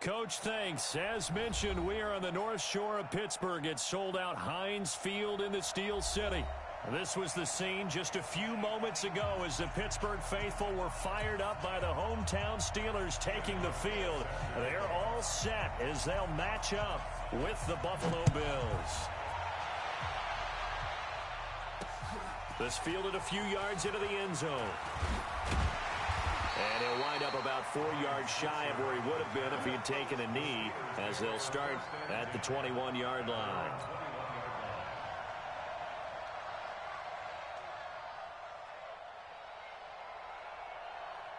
Coach, thanks. As mentioned, we are on the North Shore of Pittsburgh. It's sold out Heinz Field in the Steel City. This was the scene just a few moments ago as the Pittsburgh faithful were fired up by the hometown Steelers taking the field. They're all set as they'll match up with the Buffalo Bills. This fielded a few yards into the end zone. And he'll wind up about 4 yards shy of where he would have been if he had taken a knee, as they'll start at the 21-yard line.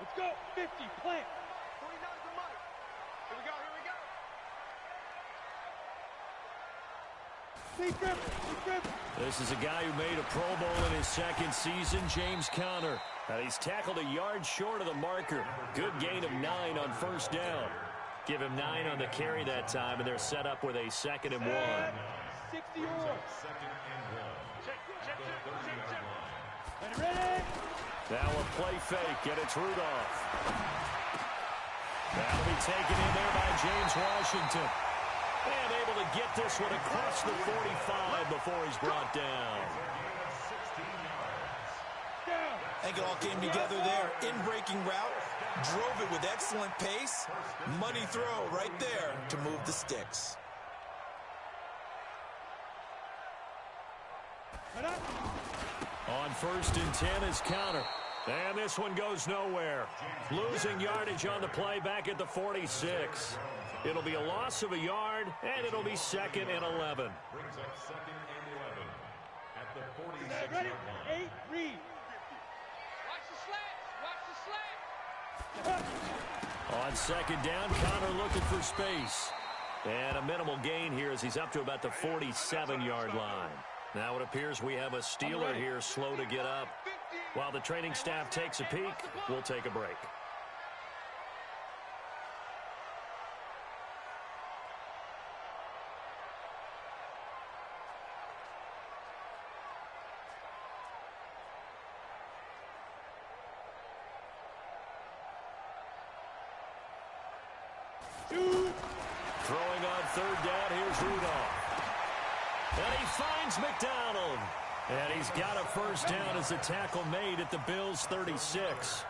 Let's go. 50, plant. 49's the mic. Here we go, here we go. This is a guy who made a Pro Bowl in his second season, James Conner. And he's tackled a yard short of the marker. Good gain of 9 on first down. Give him 9 on the carry that time, and they're set up with a 2nd and 1. 60 on. Ready? Now a play fake, and it's Rudolph. That'll be taken in there by James Washington. And able to get this one across the 45 before he's brought down. I think it all came together there. In-breaking route, drove it with excellent pace. Money throw right there to move the sticks. On 1st and 10 is Conner. And this one goes nowhere. Losing yardage on the play back at the 46. It'll be a loss of a yard, and it'll be 2nd and 11. Brings up 2nd and 11 at the 46-yard line. 8, read. On 2nd down, Conner looking for space. And a minimal gain here as he's up to about the 47-yard line. Now it appears we have a Steeler here slow to get up. While the training staff takes a peek, we'll take a break. Throwing on 3rd down, here's Rudolph. And he finds McDonald. And he's got a first down as a tackle made at the Bills' 36.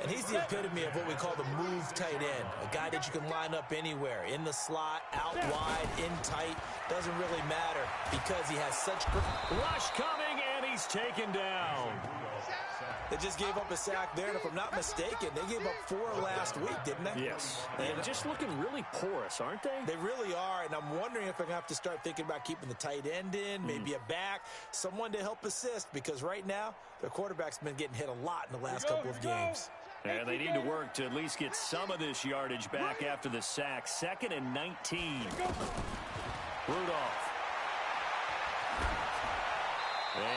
And he's the epitome of what we call the move tight end. A guy that you can line up anywhere. In the slot, out wide, in tight. Doesn't really matter because he has such great... Rush coming, and he's taken down. They just gave up a sack there, and if I'm not mistaken, they gave up 4 last week, didn't they? Yes. And just looking really porous, aren't they? They really are, and I'm wondering if I'm going to have to start thinking about keeping the tight end in, maybe a back, someone to help assist, because right now, their quarterback's been getting hit a lot in the last couple of games. And they need to work to at least get some of this yardage back after the sack. 2nd and 19. Rudolph.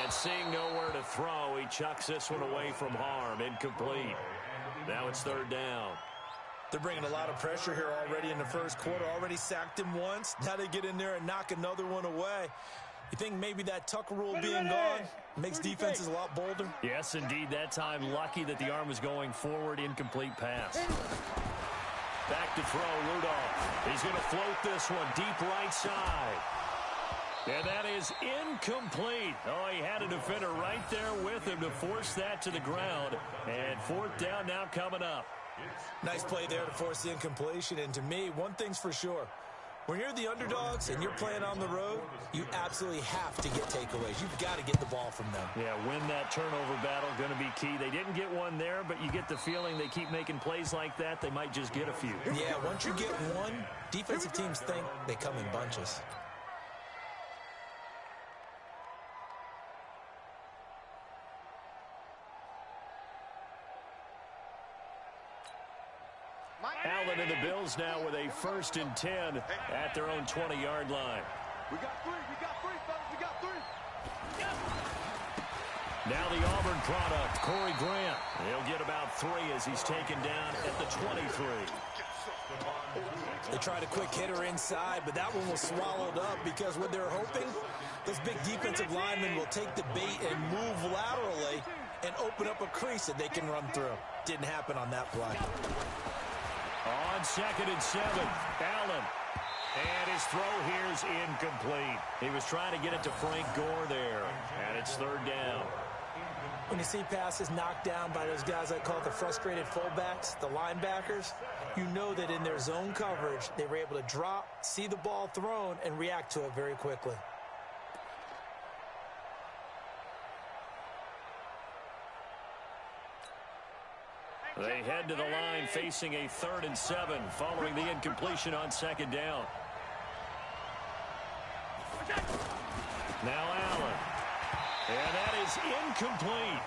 And seeing nowhere to throw, he chucks this one away from harm. Incomplete. Now it's 3rd down. They're bringing a lot of pressure here already in the first quarter. Already sacked him once. Now they get in there and knock another one away. You think maybe that Tucker rule being gone makes defenses a lot bolder? Yes, indeed. That time, lucky that the arm was going forward. Incomplete pass. Back to throw, Rudolph. He's going to float this one deep right side. And that is incomplete. Oh, he had a defender right there with him to force that to the ground. And 4th down now coming up. Nice play there to force the incompletion. And to me, one thing's for sure. When you're the underdogs and you're playing on the road, you absolutely have to get takeaways. You've got to get the ball from them. Yeah, win that turnover battle, going to be key. They didn't get one there, but you get the feeling they keep making plays like that, they might just get a few. Yeah, once you get one, defensive teams think they come in bunches. Allen and the Bills now with a 1st and 10 at their own 20-yard line. We got 3, fellas, we got 3. Now the Auburn product, Corey Grant. He'll get about 3 as he's taken down at the 23. They tried a quick hitter inside, but that one was swallowed up because what they're hoping, those big defensive linemen will take the bait and move laterally and and open up a crease that they can run through. Didn't happen on that play. On 2nd and 7, Allen. And his throw here is incomplete. He was trying to get it to Frank Gore there. And it's 3rd down. When you see passes knocked down by those guys I call the frustrated fullbacks, the linebackers, you know that in their zone coverage, they were able to drop, see the ball thrown, and react to it very quickly. They head to the line facing a 3rd and 7 following the incompletion on 2nd down. Now Allen. And that is incomplete.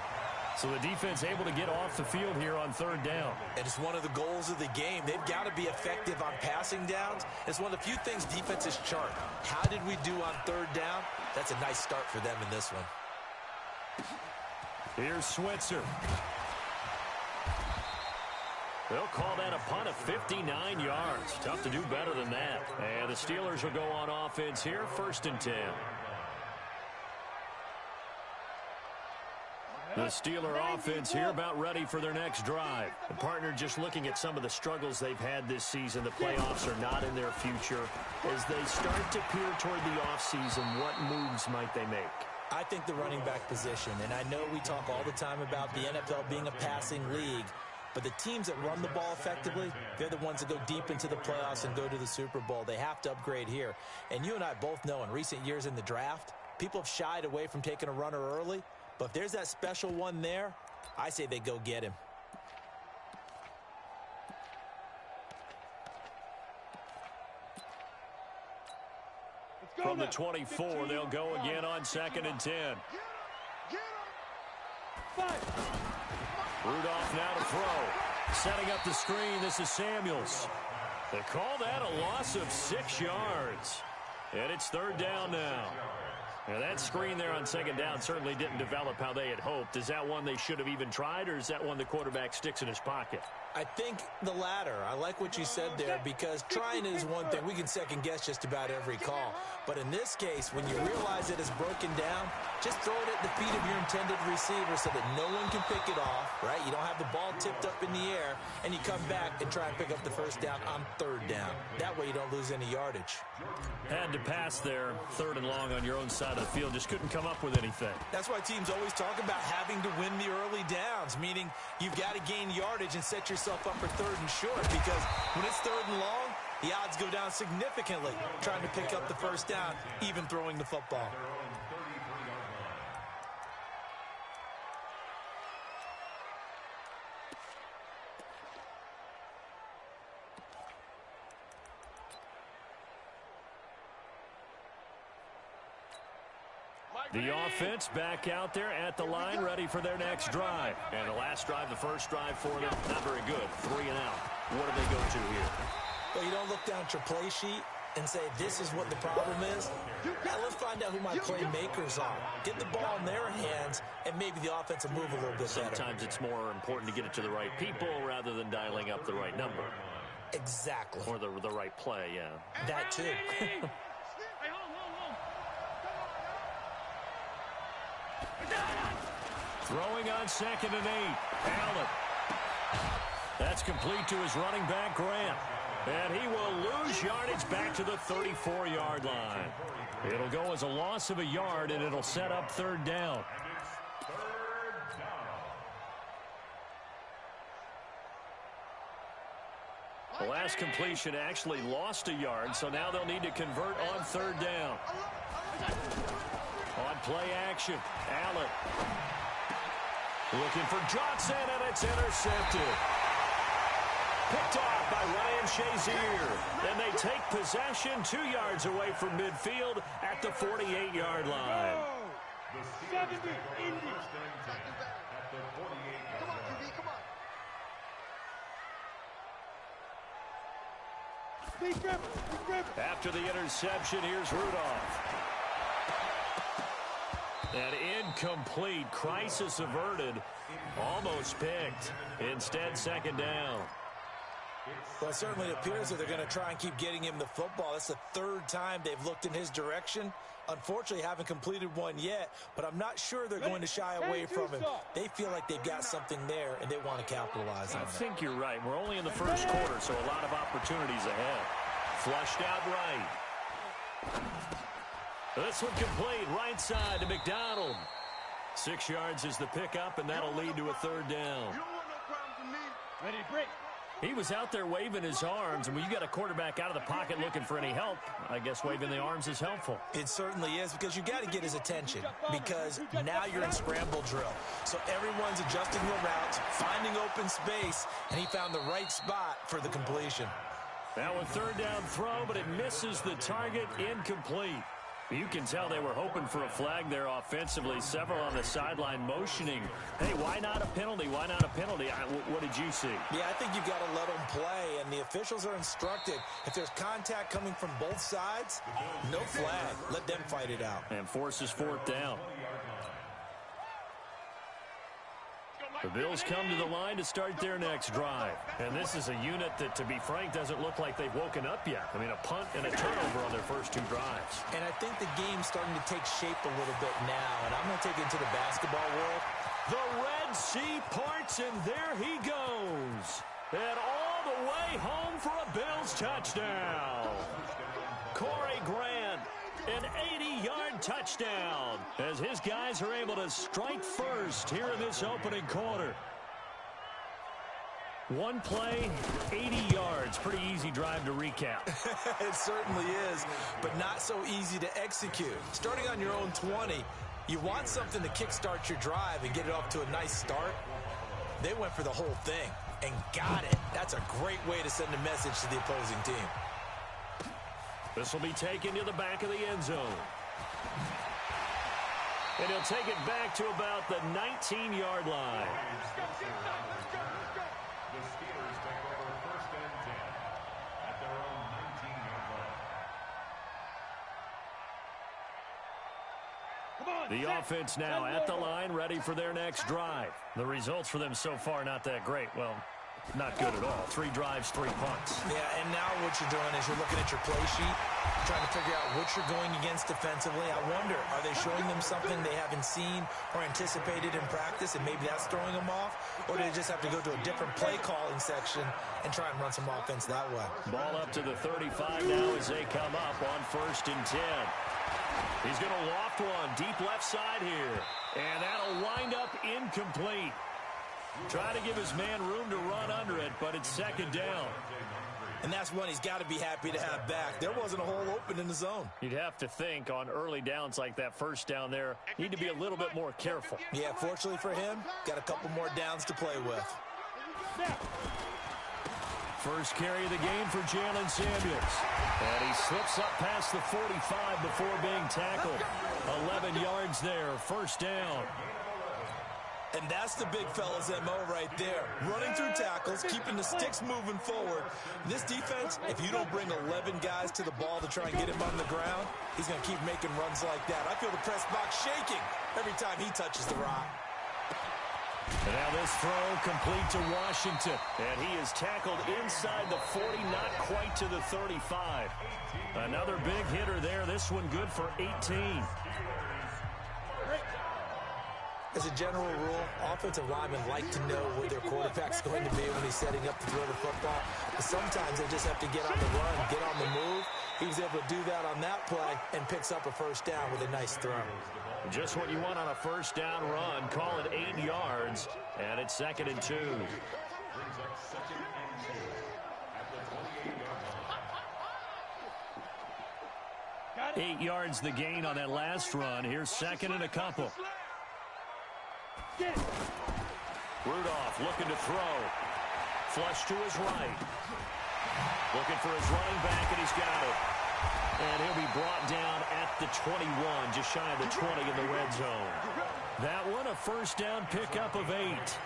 So the defense able to get off the field here on 3rd down. And it's one of the goals of the game. They've got to be effective on passing downs. It's one of the few things defenses chart. How did we do on 3rd down? That's a nice start for them in this one. Here's Switzer. They'll call that a punt of 59 yards. Tough to do better than that. And the Steelers will go on offense here, 1st and 10. The Steeler offense here about ready for their next drive. The partner just looking at some of the struggles they've had this season. The playoffs are not in their future. As they start to peer toward the offseason, what moves might they make? I think the running back position, and I know we talk all the time about the NFL being a passing league, but the teams that run the ball effectively, they're the ones that go deep into the playoffs and go to the Super Bowl. They have to upgrade here. And you and I both know in recent years in the draft, people have shied away from taking a runner early. But if there's that special one there, I say they go get him. From the 24, they'll go again on 2nd and 10. Rudolph now to throw. Setting up the screen, this is Samuels. They call that a loss of 6 yards. And it's 3rd down now. Now that screen there on 2nd down certainly didn't develop how they had hoped. Is that one they should have even tried, or is that one the quarterback sticks in his pocket? I think the latter. I like what you said there, because trying is one thing. We can second guess just about every call. But in this case, when you realize it is broken down, just throw it at the feet of your intended receiver so that no one can pick it off, right? You don't have the ball tipped up in the air, and you come back and try and pick up the 1st down on 3rd down. That way you don't lose any yardage. Had to pass there, 3rd and long on your own side of the field. Just couldn't come up with anything. That's why teams always talk about having to win the early downs, meaning you've got to gain yardage and set yourself up for 3rd and short, because when it's 3rd and long, the odds go down significantly trying to pick up the 1st down, even throwing the football. The offense back out there at the line, ready for their next drive. And the last drive, the first drive for them, not very good. 3 and out. What do they go to here? Well, you don't look down at your play sheet and say, this is what the problem is. Now let's find out who my playmakers are. Get the ball in their hands, and maybe the offense will move a little bit better. Sometimes it's more important to get it to the right people rather than dialing up the right number. Exactly. Or the right play, yeah. That too. Throwing on 2nd and 8. Allen. That's complete to his running back, Grant. And he will lose yardage back to the 34-yard line. It'll go as a loss of a yard, and it'll set up 3rd down. The last completion actually lost a yard, so now they'll need to convert on 3rd down. On play action, Allen. Looking for Johnson, and it's intercepted. Picked off by Ryan Shazier. Then they take possession 2 yards away from midfield at the 48-yard line. 70, Indy. After the interception, here's Rudolph. And incomplete. Crisis averted. Almost picked. Instead, 2nd down. Well, certainly it appears that they're going to try and keep getting him the football. That's the third time they've looked in his direction. Unfortunately, haven't completed one yet, but I'm not sure they're going to shy away from him. They feel like they've got something there, and they want to capitalize on it. I think you're right. We're only in the first quarter, so a lot of opportunities ahead. Flushed out right. This one complete, right side to McDonald. 6 yards is the pickup, and that'll lead to a third down. Ready to break. He was out there waving his arms, and when you got a quarterback out of the pocket looking for any help, I guess waving the arms is helpful. It certainly is, because you got to get his attention, because now you're in scramble drill. So everyone's adjusting their routes, finding open space, and he found the right spot for the completion. Now a third down throw, but it misses the target, incomplete. You can tell they were hoping for a flag there offensively. Several on the sideline motioning. Hey, why not a penalty? Why not a penalty? What did you see? Yeah, I think you've got to let them play, and the officials are instructed. If there's contact coming from both sides, no flag. Let them fight it out. And forces fourth down. The Bills come to the line to start their next drive. And this is a unit that, to be frank, doesn't look like they've woken up yet. I mean, a punt and a turnover on their first 2 drives. And I think the game's starting to take shape a little bit now. And I'm going to take it into the basketball world. The Red Sea parts, and there he goes. And all the way home for a Bills touchdown. Corey Grant, an 80-yard touchdown, as his guys are able to strike first here in this opening quarter. One play, 80 yards. Pretty easy drive to recap. It certainly is, but not so easy to execute. Starting on your own 20, you want something to kickstart your drive and get it off to a nice start. They went for the whole thing and got it. That's a great way to send a message to the opposing team. This will be taken to the back of the end zone. And he'll take it back to about the 19-yard line. The Steelers take over 1st and 10 at their own 19-yard line. The offense now at the line, ready for their next drive. The results for them so far not that great. Well, not good at all. 3 drives, 3 punts. Yeah, and now what you're doing is you're looking at your play sheet, trying to figure out what you're going against defensively. I wonder, are they showing them something they haven't seen or anticipated in practice, and maybe that's throwing them off? Or do they just have to go to a different play calling section and try and run some offense that way? Ball up to the 35 now as they come up on 1st and 10. He's going to loft one deep left side here. And that'll wind up incomplete. Try to give his man room to run under it, but it's 2nd down. And that's one he's got to be happy to have back. There wasn't a hole open in the zone. You'd have to think on early downs like that, 1st down there, need to be a little bit more careful. Yeah, fortunately for him, got a couple more downs to play with. First carry of the game for Jalen Samuels. And he slips up past the 45 before being tackled. 11 yards there, 1st down. And that's the big fella's MO right there. Running through tackles, keeping the sticks moving forward. This defense, if you don't bring 11 guys to the ball to try and get him on the ground, he's going to keep making runs like that. I feel the press box shaking every time he touches the rock. And now this throw complete to Washington. And he is tackled inside the 40, not quite to the 35. Another big hitter there. This one good for 18. As a general rule, offensive linemen like to know where their quarterback's going to be when he's setting up to throw the football. But sometimes they just have to get on the run, get on the move. He was able to do that on that play and picks up a 1st down with a nice throw. Just what you want on a 1st down run. Call it 8 yards, and it's 2nd and 2. 8 yards the gain on that last run. Here's 2nd and a couple. Rudolph looking to throw. Flush to his right. Looking for his running back, and he's got it. And he'll be brought down at the 21, just shy of the 20 in the red zone. That one, a 1st down pickup of 8.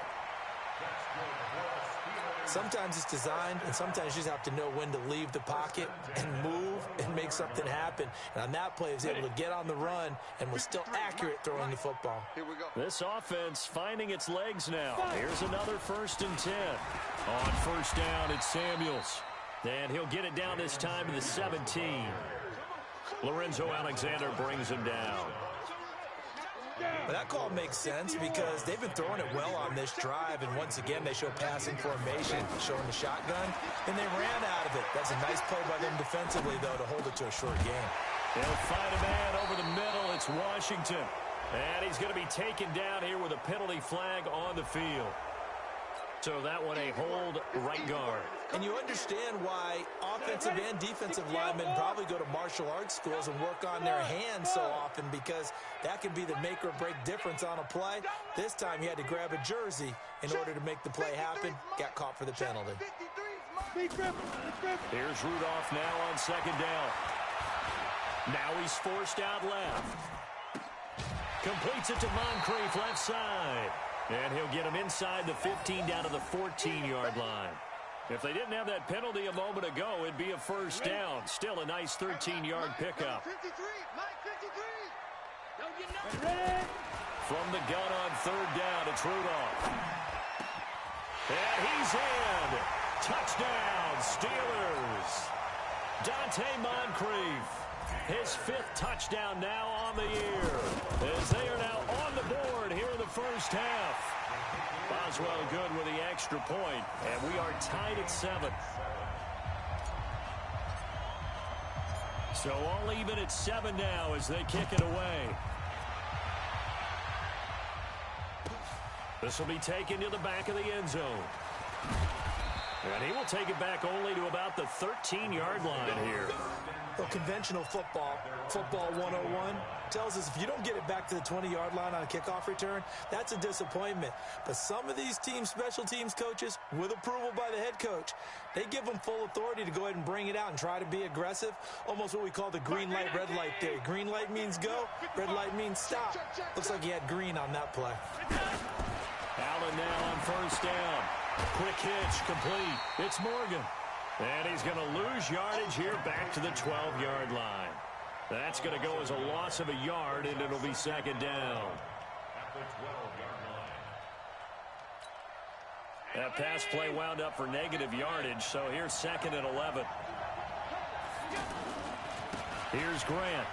Sometimes it's designed, and sometimes you just have to know when to leave the pocket and move and make something happen. And on that play, he was able to get on the run and was still accurate throwing the football. Here we go. This offense finding its legs now. Here's another 1st and 10. On 1st down, it's Samuels. And he'll get it down this time to the 17. Lorenzo Alexander brings him down. But that call makes sense because they've been throwing it well on this drive, and once again they show passing formation, showing the shotgun, and they ran out of it. That's a nice play by them defensively, though, to hold it to a short game. They'll find a man over the middle. It's Washington. And he's going to be taken down here with a penalty flag on the field. So that one a hold right guard. And you understand why offensive and defensive linemen probably go to martial arts schools and work on their hands so often, because that can be the make or break difference on a play. This time he had to grab a jersey in order to make the play happen. Got caught for the penalty. Here's Rudolph now on 2nd down. Now he's forced out left. Completes it to Moncrief left side. And he'll get him inside the 15 down to the 14-yard line. If they didn't have that penalty a moment ago, it'd be a 1st down. Still a nice 13-yard pickup. From the gun on 3rd down, it's Rudolph. And he's in. Touchdown, Steelers. Dante Moncrief. His 5th touchdown now on the year, as they are now on the board here in the 1st half. Boswell good with the extra point, and we are tied at 7. So all even at 7 now as they kick it away. This will be taken to the back of the end zone. And he will take it back only to about the 13-yard line here. Well, conventional football 101, tells us if you don't get it back to the 20-yard line on a kickoff return, that's a disappointment. But some of these special teams coaches, with approval by the head coach, they give them full authority to go ahead and bring it out and try to be aggressive. Almost what we call the green light, red light theory. Green light means go, red light means stop. Looks like he had green on that play. Allen now on 1st down. Quick hitch, complete. It's Morgan. And he's going to lose yardage here back to the 12-yard line. That's going to go as a loss of a yard, and it'll be 2nd down. At the 12-yard line. That pass play wound up for negative yardage, so here's 2nd and 11. Here's Grant.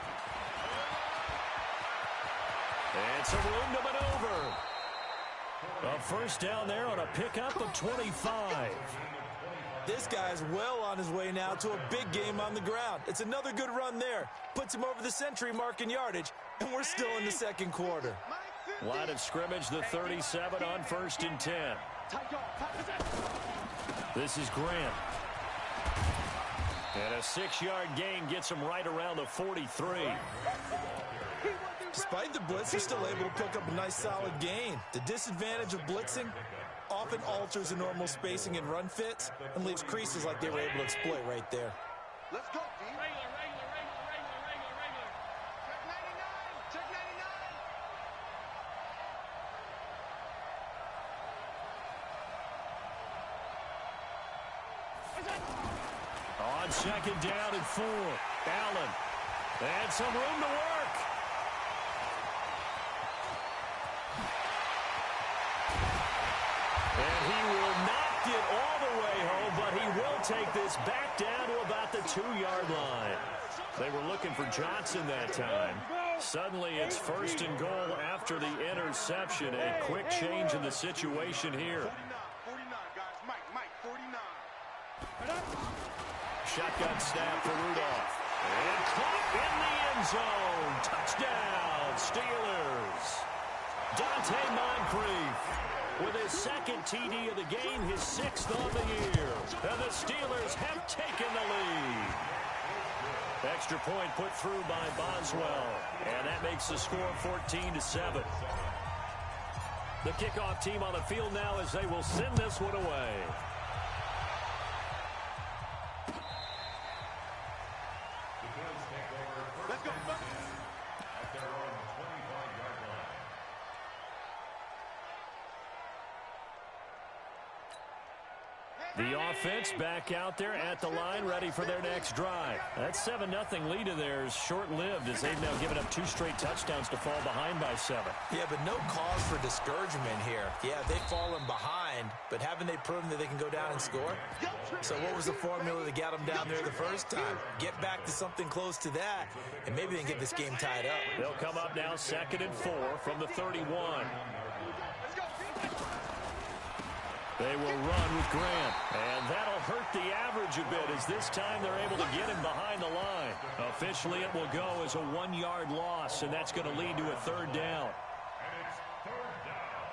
And some room to maneuver. A 1st down there on a pickup of 25. This guy's well on his way now to a big game on the ground. It's another good run there. Puts him over the century mark in yardage, and we're still in the 2nd quarter. Line of scrimmage, the 37 on 1st and 10. This is Grant. And a 6-yard gain gets him right around the 43. Despite the blitz, they're still able to pick up a nice solid gain. The disadvantage of blitzing often alters the normal spacing and run fits and leaves creases like they were able to exploit right there. Let's go, D. Regular. Check 99. On 2nd down and 4. Allen. And some room to work. And he will not get all the way home, but he will take this back down to about the 2-yard line. They were looking for Johnson that time. Suddenly it's 1st and goal after the interception. A quick change in the situation here. 49, guys. Mike, 49. Shotgun snap for Rudolph. And caught in the end zone. Touchdown, Steelers. Dante Moncrief with his 2nd TD of the game, his 6th on the year. And the Steelers have taken the lead. Extra point put through by Boswell. And that makes the score 14-7. The kickoff team on the field now as they will send this one away. Let's go. At their own 25-yard line. The offense back out there at the line, ready for their next drive. That 7-0 lead of theirs short-lived as they've now given up 2 straight touchdowns to fall behind by 7. Yeah, but no cause for discouragement here. Yeah, they've fallen behind, but haven't they proven that they can go down and score? So what was the formula that got them down there the first time? Get back to something close to that, and maybe they can get this game tied up. They'll come up now 2nd and 4 from the 31. They will run with Grant, and that'll hurt the average a bit as this time they're able to get him behind the line. Officially, it will go as a 1-yard loss, and that's going to lead to a 3rd down. And it's 3rd down.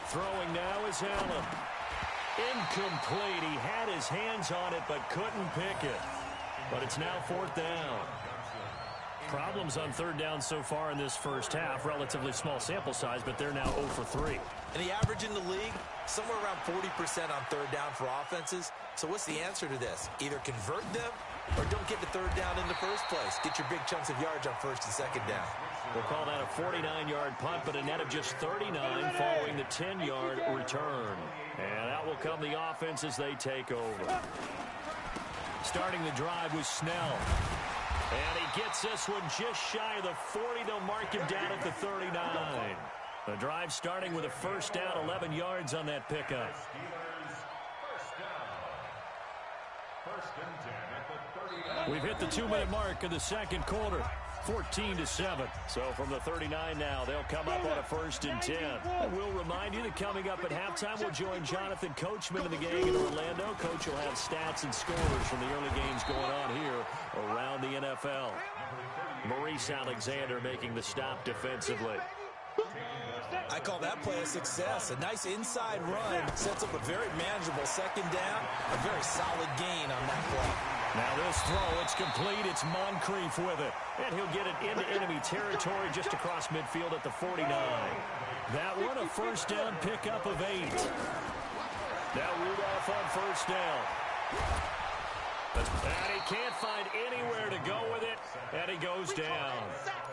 Throwing now is Allen. Incomplete. He had his hands on it but couldn't pick it. But it's now 4th down. Problems on 3rd down so far in this first half. Relatively small sample size, but they're now 0 for 3. And the average in the league, somewhere around 40% on 3rd down for offenses. So what's the answer to this? Either convert them or don't get to 3rd down in the first place. Get your big chunks of yards on 1st and 2nd down. We'll call that a 49-yard punt, but a net of just 39 following the 10-yard return. And out will come the offense as they take over. Starting the drive with Snell. And he gets this one just shy of the 40. They'll mark him down at the 39. The drive starting with a 1st down, 11 yards on that pickup. We've hit the 2-minute mark of the 2nd quarter. 14-7. So from the 39 now, they'll come up on a 1st and 10. And we'll remind you that coming up at halftime, we'll join Jonathan Coachman of the gang in Orlando. Coach will have stats and scores from the early games going on here around the NFL. Maurice Alexander making the stop defensively. I call that play a success. A nice inside run sets up a very manageable 2nd down. A very solid gain on that play. Now this throw, it's complete. It's Moncrief with it. And he'll get it into enemy territory just across midfield at the 49. That one, a 1st down pickup of 8. Now Rudolph on 1st down. And he can't find anywhere to go with it. And he goes down.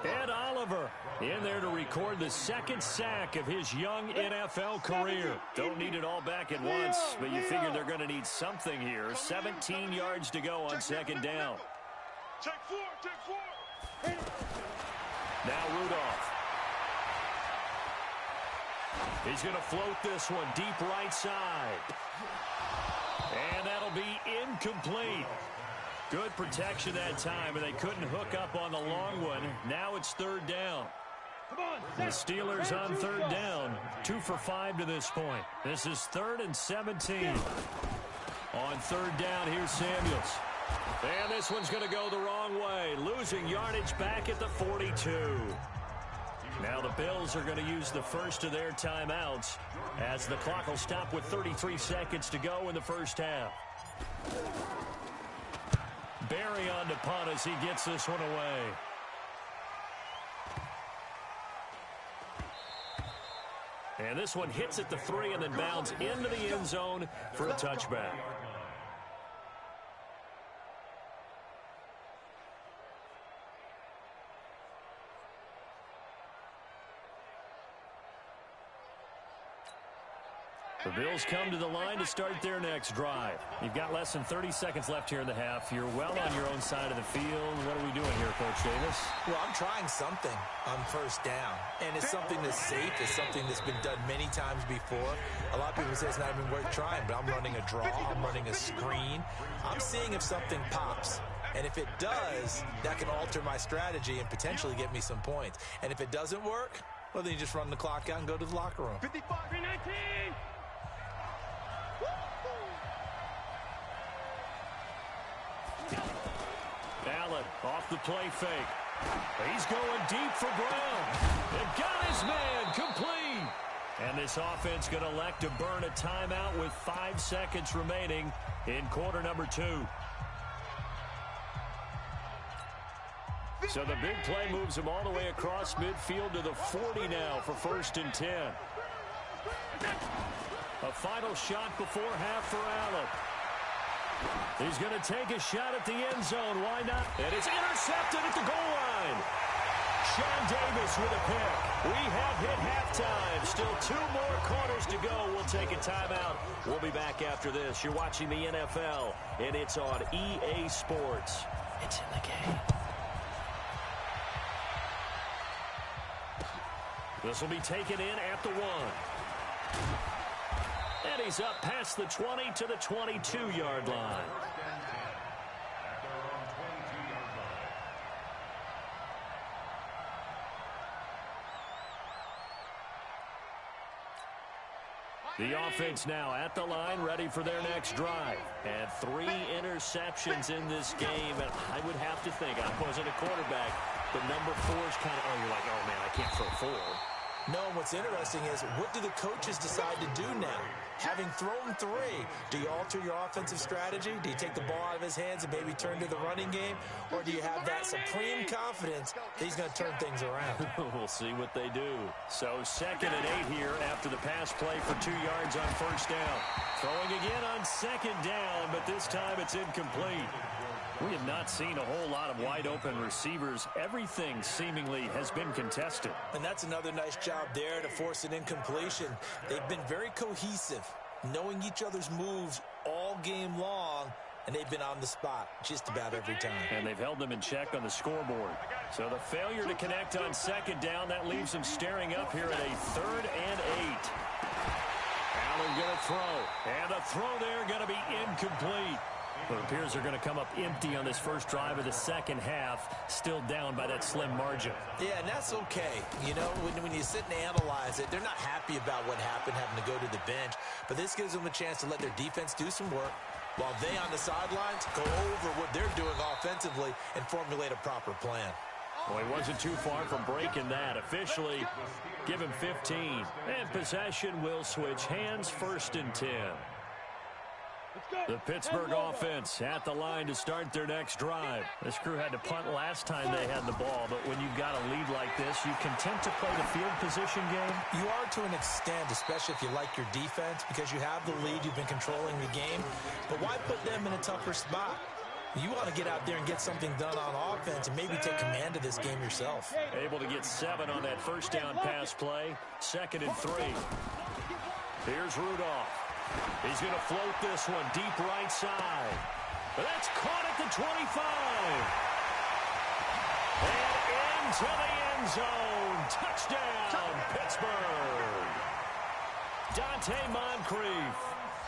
Ed Oliver in there to record the 2nd sack of his young NFL career. Don't need it all back at once, but you figure they're going to need something here. 17 yards to go on 2nd down. Take 4. Now Rudolph. He's going to float this one deep right side. And that'll be incomplete. Good protection that time, and they couldn't hook up on the long one. Now it's 3rd down. The Steelers on 3rd down, 2 for 5 to this point. This is 3rd and 17. On 3rd down, here's Samuels. And this one's going to go the wrong way, losing yardage back at the 42. Now the Bills are going to use the first of their timeouts as the clock will stop with 33 seconds to go in the first half. Barry on to punt as he gets this one away. And this one hits at the 3 and then bounds into the end zone for a touchback. The Bills come to the line to start their next drive. You've got less than 30 seconds left here in the half. You're well on your own side of the field. What are we doing here, Coach Davis? Well, I'm trying something on 1st down. And it's something that's safe. It's something that's been done many times before. A lot of people say it's not even worth trying, but I'm running a draw. I'm running a screen. I'm seeing if something pops. And if it does, that can alter my strategy and potentially get me some points. And if it doesn't work, well, then you just run the clock out and go to the locker room. 55-19. Allen off the play fake. He's going deep for Brown. And got his man complete. And this offense going to elect to burn a timeout with 5 seconds remaining in quarter number 2. So the big play moves him all the way across midfield to the 40 now for 1st and 10. A final shot before half for Allen. He's going to take a shot at the end zone. Why not? And it's intercepted at the goal line. Sean Davis with a pick. We have hit halftime. Still 2 more quarters to go. We'll take a timeout. We'll be back after this. You're watching the NFL, and it's on EA Sports. It's in the game. This will be taken in at the 1. And he's up past the 20 to the 22-yard line. The offense now at the line, ready for their next drive. And 3 interceptions in this game. And I would have to think, I wasn't a quarterback, but number 4 is kind of, you're like, oh, man, I can't throw 4. No, what's interesting is, what do the coaches decide to do now? Having thrown 3, do you alter your offensive strategy? Do you take the ball out of his hands and maybe turn to the running game? Or do you have that supreme confidence that he's going to turn things around? We'll see what they do. So 2nd and 8 here after the pass play for 2 yards on first down. Throwing again on 2nd down, but this time it's incomplete. We have not seen a whole lot of wide-open receivers. Everything seemingly has been contested. And that's another nice job there to force an incompletion. They've been very cohesive, knowing each other's moves all game long, and they've been on the spot just about every time. And they've held them in check on the scoreboard. So the failure to connect on 2nd down, that leaves them staring up here at a 3rd and 8. Allen going to throw. And the throw there going to be incomplete. It appears they're going to come up empty on this first drive of the second half, still down by that slim margin. Yeah, and that's okay. You know, when you sit and analyze it, they're not happy about what happened, having to go to the bench. But this gives them a chance to let their defense do some work while they on the sidelines go over what they're doing offensively and formulate a proper plan. Well, he wasn't too far from breaking that. Officially, give him 15. And possession will switch hands, 1st and 10. The Pittsburgh offense at the line to start their next drive. This crew had to punt last time they had the ball, but when you've got a lead like this, you content to play the field position game? You are to an extent, especially if you like your defense, because you have the lead, you've been controlling the game. But why put them in a tougher spot? You want to get out there and get something done on offense and maybe take command of this game yourself. Able to get 7 on that first down pass play. 2nd and 3. Here's Rudolph. He's going to float this one deep right side. But that's caught at the 25. And into the end zone. Touchdown, Pittsburgh. Dante Moncrief,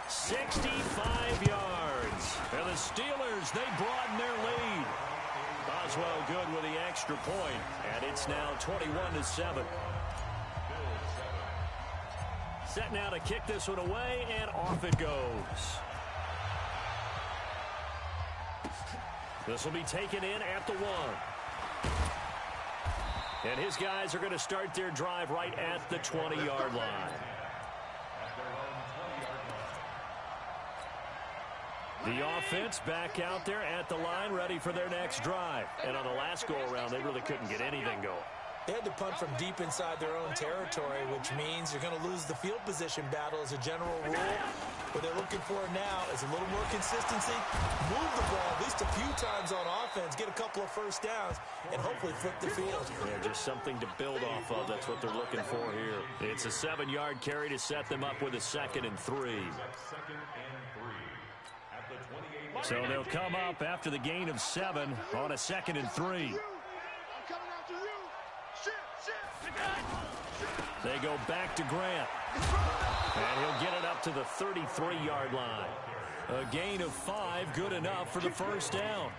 65 yards. And the Steelers, they broaden their lead. Boswell good with the extra point. And it's now 21-7. Set now to kick this one away, and off it goes. This will be taken in at the 1. And his guys are going to start their drive right at the 20-yard line. The offense back out there at the line, ready for their next drive. And on the last go-around, they really couldn't get anything going. They had to punt from deep inside their own territory, which means you're going to lose the field position battle as a general rule. What they're looking for now is a little more consistency, move the ball at least a few times on offense, get a couple of first downs, and hopefully flip the field. Yeah, just something to build off of. That's what they're looking for here. It's a 7-yard carry to set them up with a 2nd and 3. So they'll come up after the gain of 7 on a 2nd and 3. They go back to Grant. And he'll get it up to the 33-yard line. A gain of 5, good enough for the first down.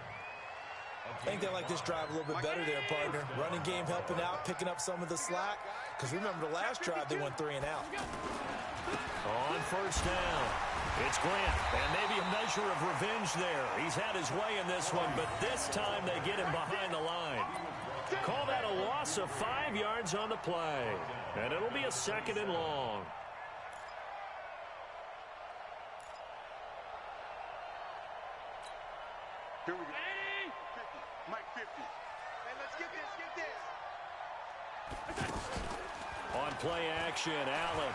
I think they like this drive a little bit better there, partner. Running game helping out, picking up some of the slack. Because remember the last drive, they went 3 and out. On first down, it's Grant. And maybe a measure of revenge there. He's had his way in this one, but this time they get him behind the line. Call that a loss of 5 yards on the play. And it'll be a 2nd and long. Here we go. 50. Mike 50. Hey, let's get this. On play action, Allen.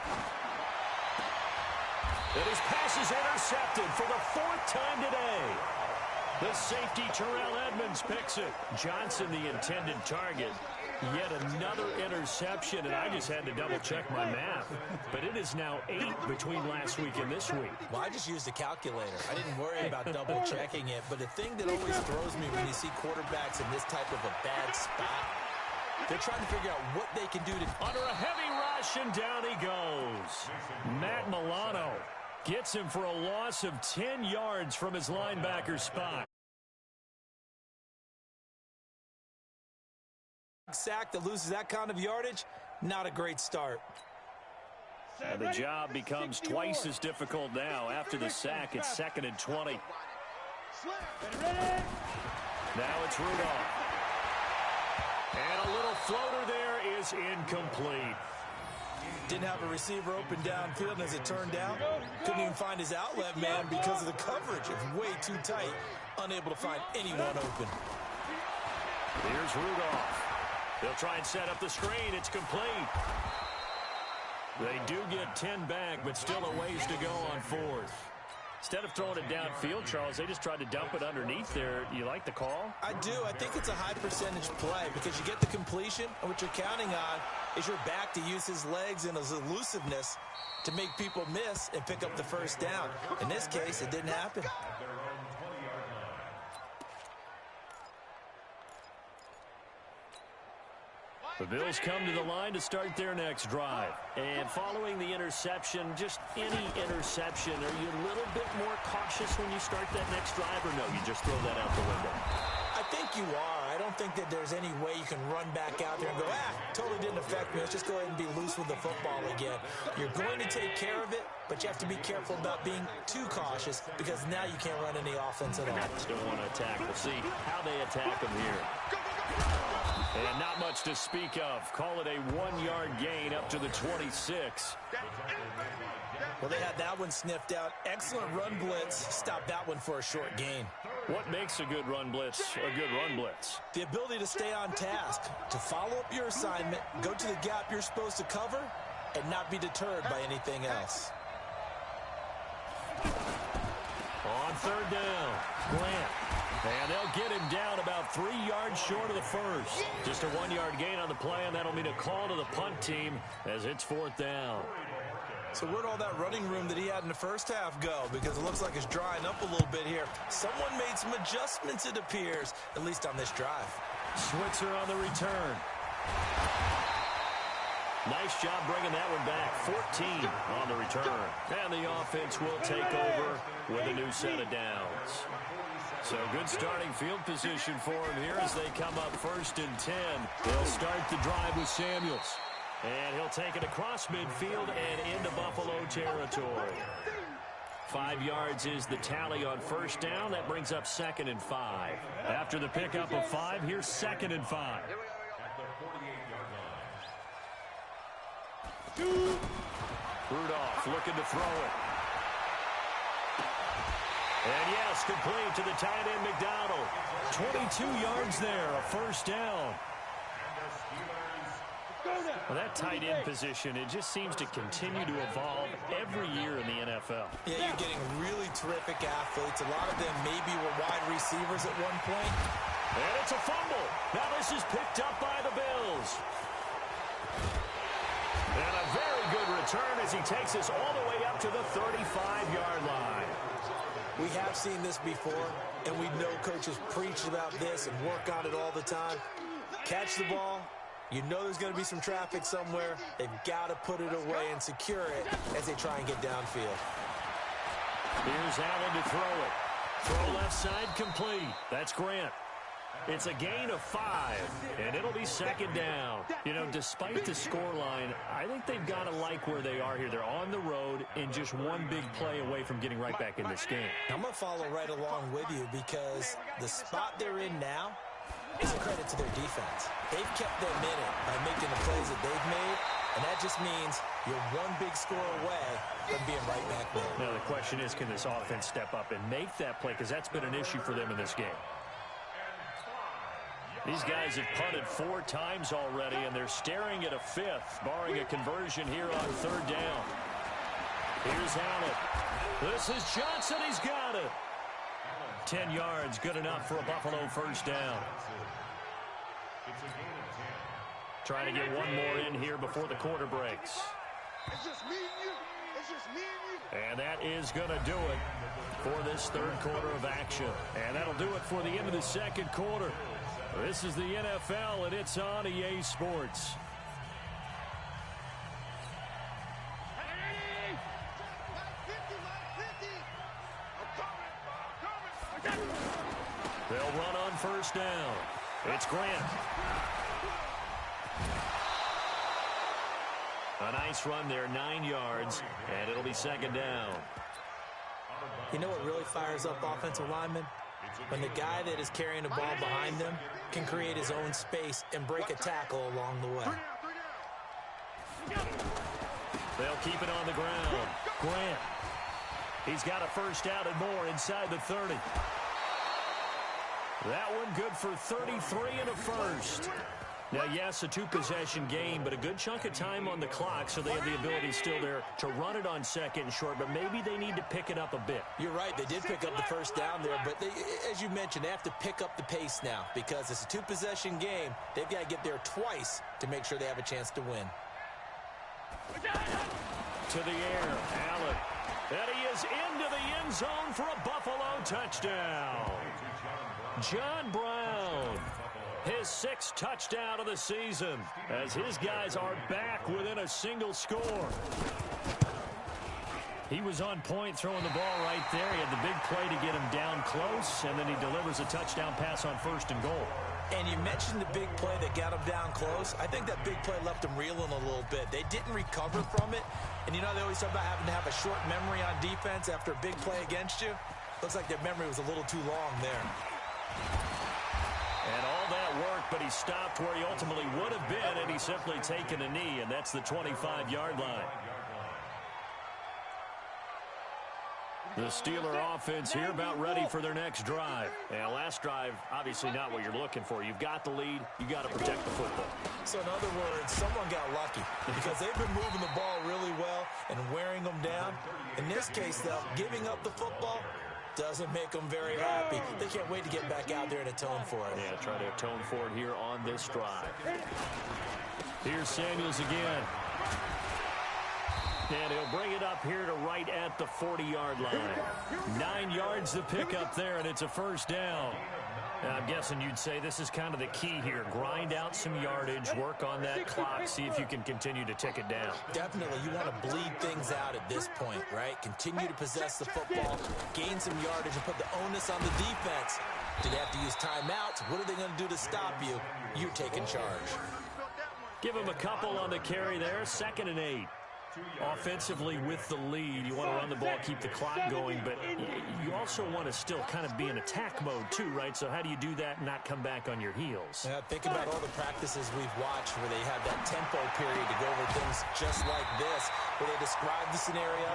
And his pass is intercepted for the 4th time today. The safety, Terrell Edmonds, picks it. Johnson, the intended target. Yet another interception, and I just had to double-check my math. But it is now 8 between last week and this week. Well, I just used a calculator. I didn't worry about double-checking it. But the thing that always throws me when you see quarterbacks in this type of a bad spot, they're trying to figure out what they can do to... Under a heavy rush, and down he goes. Matt Milano gets him for a loss of 10 yards from his linebacker spot. Sack that loses that kind of yardage, not a great start. And the job becomes twice as difficult now. After the sack, it's 2nd and 20. Now it's Rudolph. And a little floater there is incomplete. Didn't have a receiver open downfield, and as it turned out, couldn't even find his outlet man because of the coverage. It was way too tight, unable to find anyone open. Here's Rudolph. They'll try and set up the screen. It's complete. They do get 10 back, but still a ways to go on 4th. Instead of throwing it downfield, Charles, they just tried to dump it underneath there. You like the call? I do. I think it's a high percentage play because you get the completion, and what you're counting on is your back to use his legs and his elusiveness to make people miss and pick up the first down. In this case, it didn't happen. The Bills come to the line to start their next drive. And following the interception, just any interception, are you a little bit more cautious when you start that next drive, or no, you just throw that out the window? I think you are. I don't think that there's any way you can run back out there and go, totally didn't affect me. Let's just go ahead and be loose with the football again. You're going to take care of it, but you have to be careful about being too cautious because now you can't run any offense at all. Still want to attack. We'll see how they attack them here. And not much to speak of. Call it a 1-yard gain up to the 26. Well, they had that one sniffed out. Excellent run blitz. Stop that one for a short gain. What makes a good run blitz a good run blitz? The ability to stay on task, to follow up your assignment, go to the gap you're supposed to cover, and not be deterred by anything else. On 3rd down, Grant. And they'll get him down about 3 yards short of the first. Just a 1-yard gain on the play, and that'll mean a call to the punt team as it's 4th down. So where'd all that running room that he had in the first half go? Because it looks like it's drying up a little bit here. Someone made some adjustments, it appears, at least on this drive. Switzer on the return. Nice job bringing that one back. 14 on the return. And the offense will take over with a new set of downs. So good starting field position for him here as they come up 1st and 10. They'll start the drive with Samuels. And he'll take it across midfield and into Buffalo territory. 5 yards is the tally on 1st down. That brings up 2nd and 5. After the pickup of 5, here's 2nd and 5. Rudolph looking to throw it. And yes, complete to the tight end McDonald. 22 yards there, a 1st down. Well, that tight end position, it just seems to continue to evolve every year in the NFL. Yeah, you're getting really terrific athletes. A lot of them maybe were wide receivers at one point. And it's a fumble. Now this is picked up by the Bills. And a very good return as he takes us all the way up to the 35-yard line. We have seen this before, and we know coaches preach about this and work on it all the time. Catch the ball. You know there's going to be some traffic somewhere. They've got to put it away and secure it as they try and get downfield. Here's Allen to throw it. Throw left side complete. That's Grant. It's a gain of 5, and it'll be 2nd down. You know, despite the scoreline, I think they've got to like where they are here. They're on the road and just one big play away from getting right back in this game. I'm going to follow right along with you because the spot they're in now is a credit to their defense. They've kept them in it by making the plays that they've made, and that just means you're one big score away from being right back there. Now, the question is, can this offense step up and make that play? Because that's been an issue for them in this game. These guys have punted 4 times already, and they're staring at a 5th, barring a conversion here on 3rd down. Here's Allen. This is Johnson. He's got it. 10 yards, good enough for a Buffalo first down. Trying to get one more in here before the quarter breaks. It's just me and you. It's just me and you. And that is going to do it for this third quarter of action. And that'll do it for the end of the second quarter. This is the NFL, and it's on EA Sports. They'll run on first down. It's Grant. A nice run there, 9 yards, and it'll be second down. You know what really fires up offensive linemen? When the guy that is carrying the ball behind them can create his own space and break a tackle along the way. They'll keep it on the ground. Grant. He's got a first down and more inside the 30. That one good for 33 and a first. Now, yes, a two-possession game, but a good chunk of time on the clock, so they have the ability still there to run it on second and short, but maybe they need to pick it up a bit. You're right. They did pick up the first down there, but they, as you mentioned, they have to pick up the pace now because it's a two-possession game. They've got to get there twice to make sure they have a chance to win. To the air, Allen. And he is into the end zone for a Buffalo touchdown. John Brown. His 6th touchdown of the season as his guys are back within a single score. He was on point throwing the ball right there. He had the big play to get him down close, and then he delivers a touchdown pass on first and goal. And you mentioned the big play that got him down close. I think that big play left him reeling a little bit. They didn't recover from it. And you know they always talk about having to have a short memory on defense after a big play against you. Looks like their memory was a little too long there. And all that worked, but he stopped where he ultimately would have been, and he's simply taken a knee, and that's the 25-yard line. The Steeler offense here about ready for their next drive. And last drive, obviously not what you're looking for. You've got the lead. You got to protect the football. So in other words, someone got lucky because they've been moving the ball really well and wearing them down. In this case, though, giving up the football doesn't make them very happy. They can't wait to get back out there and atone for it. Yeah, try to atone for it here on this drive. Here's Samuels again. And he'll bring it up here to right at the 40-yard line. 9 yards to pick up there, and it's a first down. Now, I'm guessing you'd say this is kind of the key here. Grind out some yardage, work on that clock, see if you can continue to tick it down. Definitely. You want to bleed things out at this point, right? Continue to possess the football, gain some yardage, and put the onus on the defense. Do they have to use timeouts? What are they going to do to stop you? You're taking charge. Give him a couple on the carry there. 2nd and 8. Offensively with the lead, you want to run the ball, keep the clock going, but you also want to still kind of be in attack mode too, right? So how do you do that and not come back on your heels? Yeah, think about all the practices we've watched where they have that tempo period to go over things just like this, where they describe the scenario,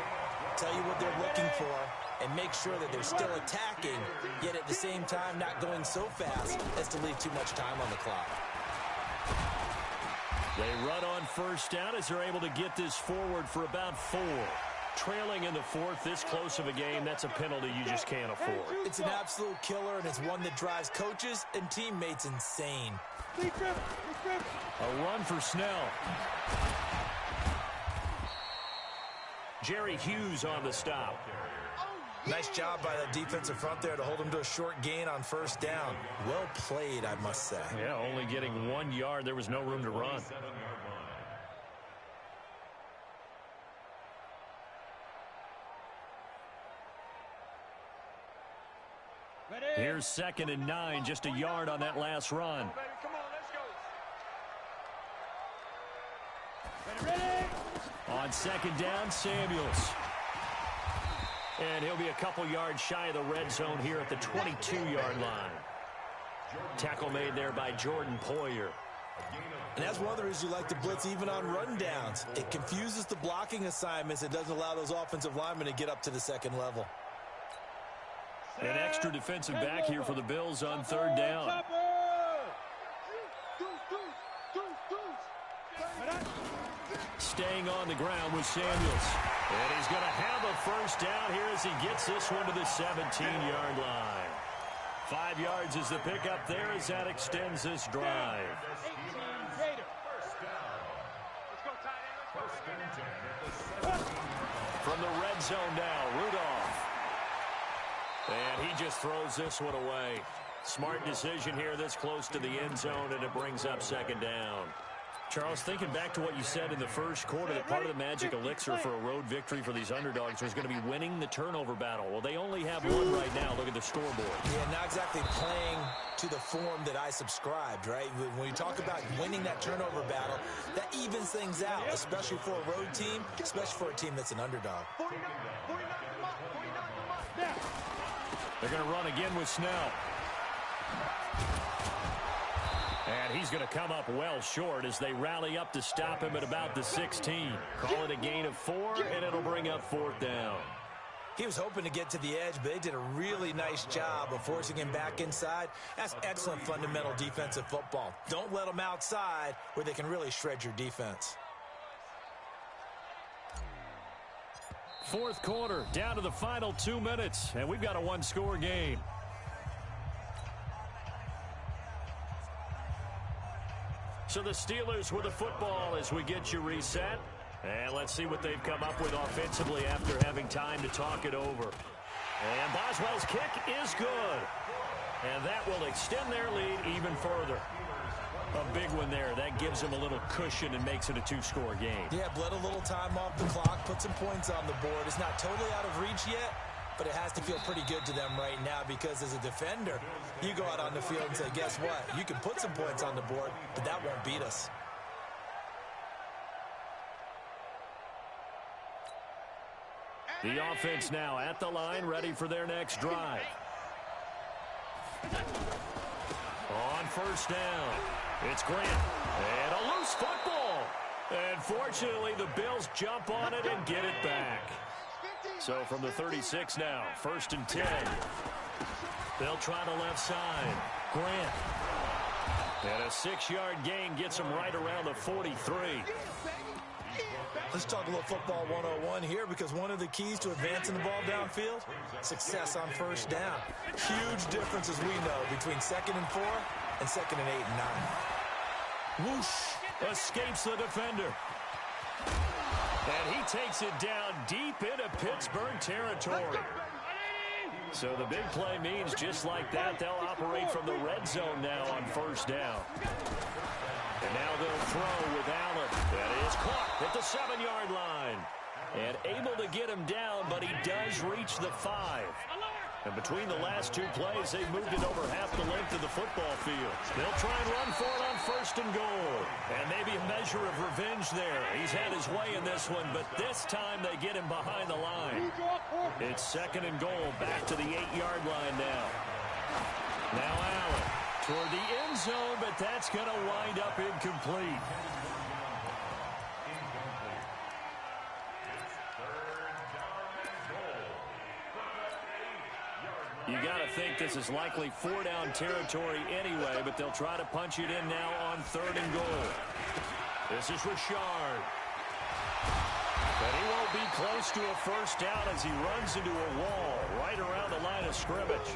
tell you what they're looking for, and make sure that they're still attacking, yet at the same time not going so fast as to leave too much time on the clock. They run on first down as they're able to get this forward for about 4. Trailing in the 4th, this close of a game, that's a penalty you just can't afford. It's an absolute killer, and it's one that drives coaches and teammates insane. A run for Snell. Jerry Hughes on the stop. Nice job by the defensive front there to hold him to a short gain on first down. Well played, I must say. Yeah, only getting 1 yard. There was no room to run. Here's 2nd and 9, just a yard on that last run. Come on, let's go. On 2nd down, Samuels. And he'll be a couple yards shy of the red zone here at the 22-yard line. Tackle made there by Jordan Poyer. And that's one of the reasons you like to blitz even on rundowns. It confuses the blocking assignments. It doesn't allow those offensive linemen to get up to the second level. An extra defensive back here for the Bills on 3rd down. Staying on the ground with Samuels. And he's going to have a first down here as he gets this one to the 17-yard line. 5 yards is the pickup there as that extends this drive. 18 Raider. From the red zone now, Rudolph. And he just throws this one away. Smart decision here this close to the end zone, and it brings up second down. Charles, thinking back to what you said in the first quarter, that part of the magic elixir for a road victory for these underdogs was going to be winning the turnover battle. Well, they only have one right now. Look at the scoreboard. Yeah, not exactly playing to the form that I subscribed, right? When you talk about winning that turnover battle, that evens things out, especially for a road team, especially for a team that's an underdog. They're going to run again with Snell. And he's going to come up well short as they rally up to stop him at about the 16. Call it a gain of 4, and it'll bring up fourth down. He was hoping to get to the edge, but they did a really nice job of forcing him back inside. That's excellent fundamental defensive football. Don't let them outside where they can really shred your defense. Fourth quarter, down to the final 2 minutes, and we've got a one-score game. So the Steelers with the football as we get you reset. And let's see what they've come up with offensively after having time to talk it over. And Boswell's kick is good. And that will extend their lead even further. A big one there. That gives them a little cushion and makes it a two-score game. Yeah, bled a little time off the clock, put some points on the board. It's not totally out of reach yet, but it has to feel pretty good to them right now because as a defender, you go out on the field and say, guess what? You can put some points on the board, but that won't beat us. The offense now at the line, ready for their next drive. On first down, it's Grant. And a loose football. And fortunately, the Bills jump on it and get it back. So from the 36 now, 1st and 10. They'll try the left side. Grant. And a 6-yard gain gets them right around the 43. Let's talk a little football 101 here because one of the keys to advancing the ball downfield, success on first down. Huge difference, as we know, between 2nd and 4 and 2nd and 8 and 9. Whoosh! Escapes the defender. And he takes it down deep into Pittsburgh territory. So the big play means just like that, they'll operate from the red zone now on first down. And now they'll throw with Allen. That is caught at the 7-yard line. And able to get him down, but he does reach the 5. And between the last 2 plays, they've moved it over half the length of the football field. They'll try and run for it on 1st and goal. And maybe a measure of revenge there. He's had his way in this one, but this time they get him behind the line. It's 2nd and goal, back to the 8-yard line now. Now Allen toward the end zone, but that's going to wind up incomplete. You got to think this is likely 4-down territory anyway, but they'll try to punch it in now on 3rd and goal. This is Richard. But he won't be close to a first down as he runs into a wall right around the line of scrimmage.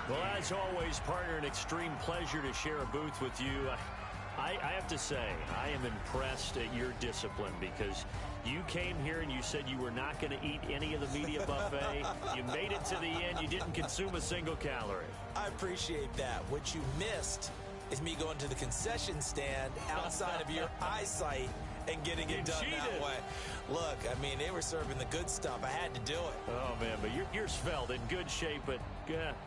Well, as always, partner, an extreme pleasure to share a booth with you. I have to say, I am impressed at your discipline because you came here and you said you were not going to eat any of the media buffet. You made it to the end. You didn't consume a single calorie. I appreciate that. What you missed is me going to the concession stand outside of your eyesight and getting it done that way. Look, I mean, they were serving the good stuff. I had to do it. Oh, man, but you're svelte, in good shape, but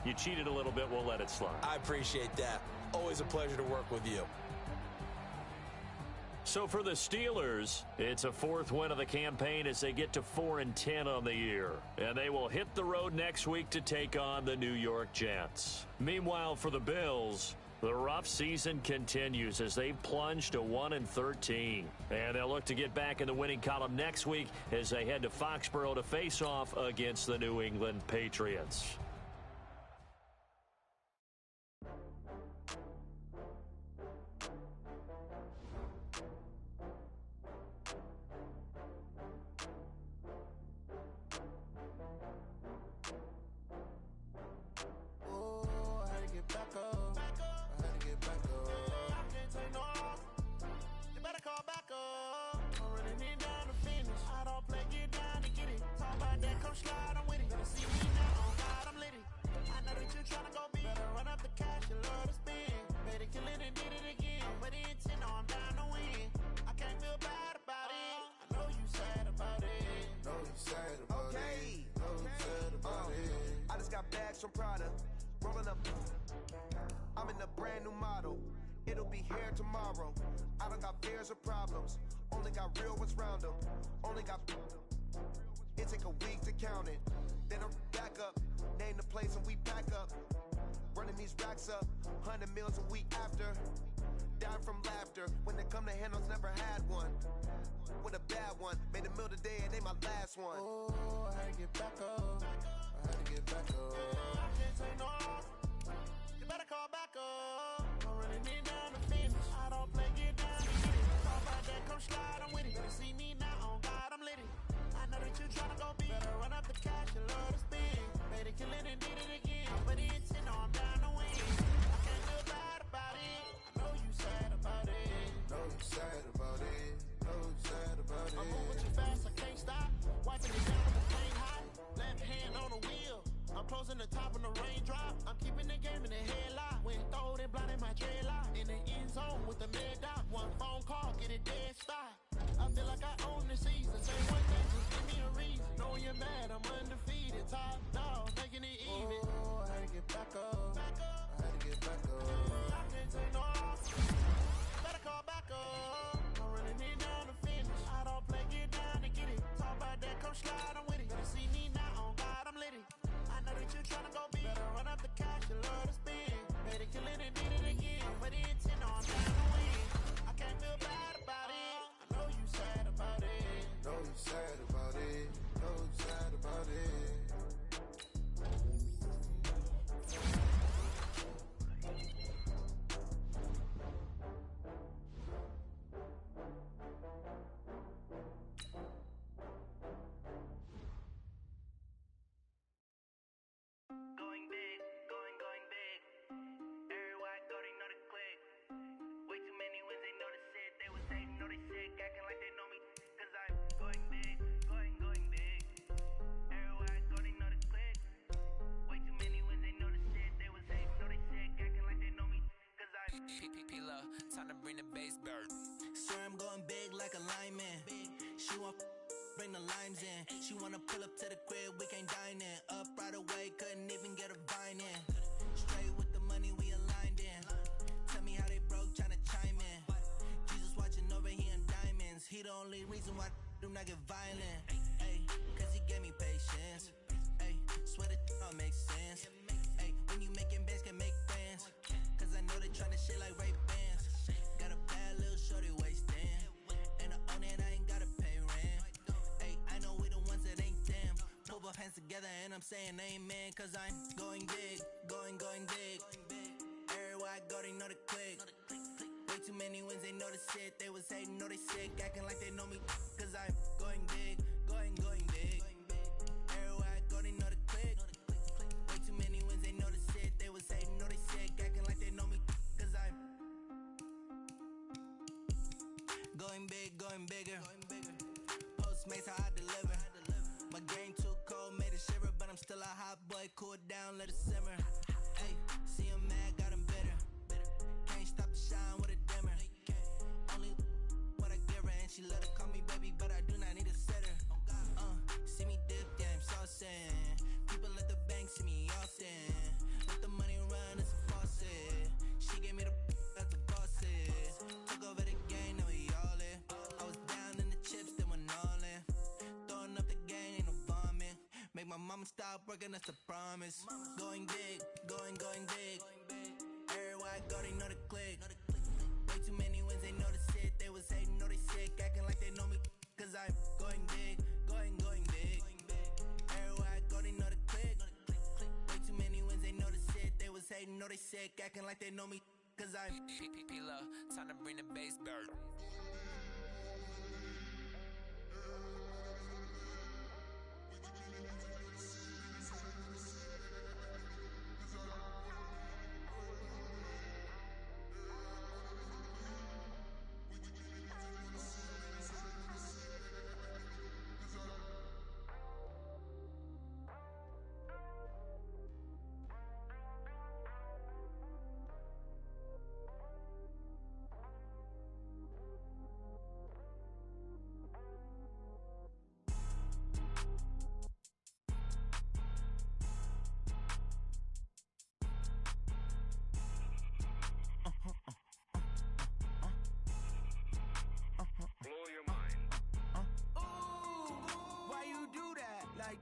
you cheated a little bit. We'll let it slide. I appreciate that. Always a pleasure to work with you. So for the Steelers, it's a 4th win of the campaign as they get to 4-10 on the year. And they will hit the road next week to take on the New York Jets. Meanwhile, for the Bills, the rough season continues as they plunge to 1-13. And they'll look to get back in the winning column next week as they head to Foxborough to face off against the New England Patriots. Hermes from Prada. Rolling up. I'm in a brand new model. It'll be here tomorrow. I don't got fears or problems. Only got real ones round them. Only got. It take a week to count it. Then I'm back up. Name the place and we pack up. Running these racks up. 100 meals a week after. Dying from laughter. When they come to handles, never had one. With a bad one. Made a meal today and they my last one. Oh, I had to get back up. I had to get back up. I can't take no loss. You better call back up. I'm running it down the finish. I don't play, get down and get it. Talk about that, come slide, I'm with it. Better see me now, on God, I'm lit it. I know that you tryna go big. Better run up the cash, you love to spin. Made it, kill it, and did it again. But it's in, I'm down to win. I can't feel bad about it. I know you sad about it. Know you sad about it. Know you sad about it. I'm moving too fast, I can't stop. Wiping it down with the paint hot. Left hand on the wheel. I'm closing the top of the raindrop. I'm keeping the game in the headlock. When throwed and blinded my dreadlock. In the end zone with the mid dot. One phone call, get it dead stop. I feel like I own the season. Say one thing, just give me a reason. Knowing you're mad, I'm undefeated. Top dog, making it even. Oh, I had to get back up. I had to get back up. I can't take no loss. Better call back up. I'm running it down to finish. I don't play, get down and get it. Talk about that, come slide, I'm with it. Better see me now, on God, I'm lit it. I know that you tryna go big. Better run up the cash, you love to spin. Made it, kill it, and did it again. But the intent, I'm down to win. I can't feel bad about it. I know you sad about it. Know you sad about it. Know you sad about it. Going big, going big. Everywhere I go, they know the click. Way too many wins, they know the shit. They was hating, know they sick, acting like they know me. Cause I'm going big, going big. Everywhere I go, they know the click. Way too many wins, they know the shit. They was hating, know they sick, acting like they know me. Cause I'm P-P-P-Love, time to bring the bass bird. Swear I'm going big like a lineman. She want bring the limes in. She wanna pull up to the crib, we can't dine in. Up right away, couldn't even get a vine in. Straight with the money, we aligned in. Tell me how they broke, tryna chime in. Jesus watching over, he in diamonds. He the only reason why do not get violent. Ay, cause he gave me patience. Ay, swear that all makes sense. Ay, when you making bands, can make friends. Cause I know they tryna shit like Ray Bans. Got a bad little shorty wasting. And I own it, I ain't gotta pay rent. Ay, I know we the ones that ain't them. Pull both hands together and I'm saying amen. Cause I'm going big, going big. Everywhere I go, they know the click. Way too many wins, they know the shit. They was hating, know they sick, acting like they know me. Cause I'm going big, going big. Everywhere I go, they know the click. Way too many wins, they know the shit. They was hating, know they sick, acting like they know me. Cause I'm going big, going bigger. Postmates, how I deliver. My game too cold, made it shiver. But I'm still a hot boy, cool down, let it simmer. Ay, see him mad, got him bitter. Can't stop the shine with a dimmer. Only what I give her, and she let her call me baby, but I do not need a sitter. See me dip, yeah, I'm saucing. People at the bank see me often. Let the money run, it's a faucet. She gave me the that's the bosses. Took over the game, now we all in. I was down in the chips, then went all in. Throwing up the game, ain't no bombing. Make my mama stop working, that's the promise. Going big, going big. Everywhere I go, they know the click. Way too many wins, they know the shit. They was hating, know they sick, acting like they know me. Cause I'm going big, going big. Everywhere I go, they know the click. Way too many wins, they know the shit. They was hating, know they sick, acting like they know me. Cause I'm P-P-P-Love, time to bring the bass bird.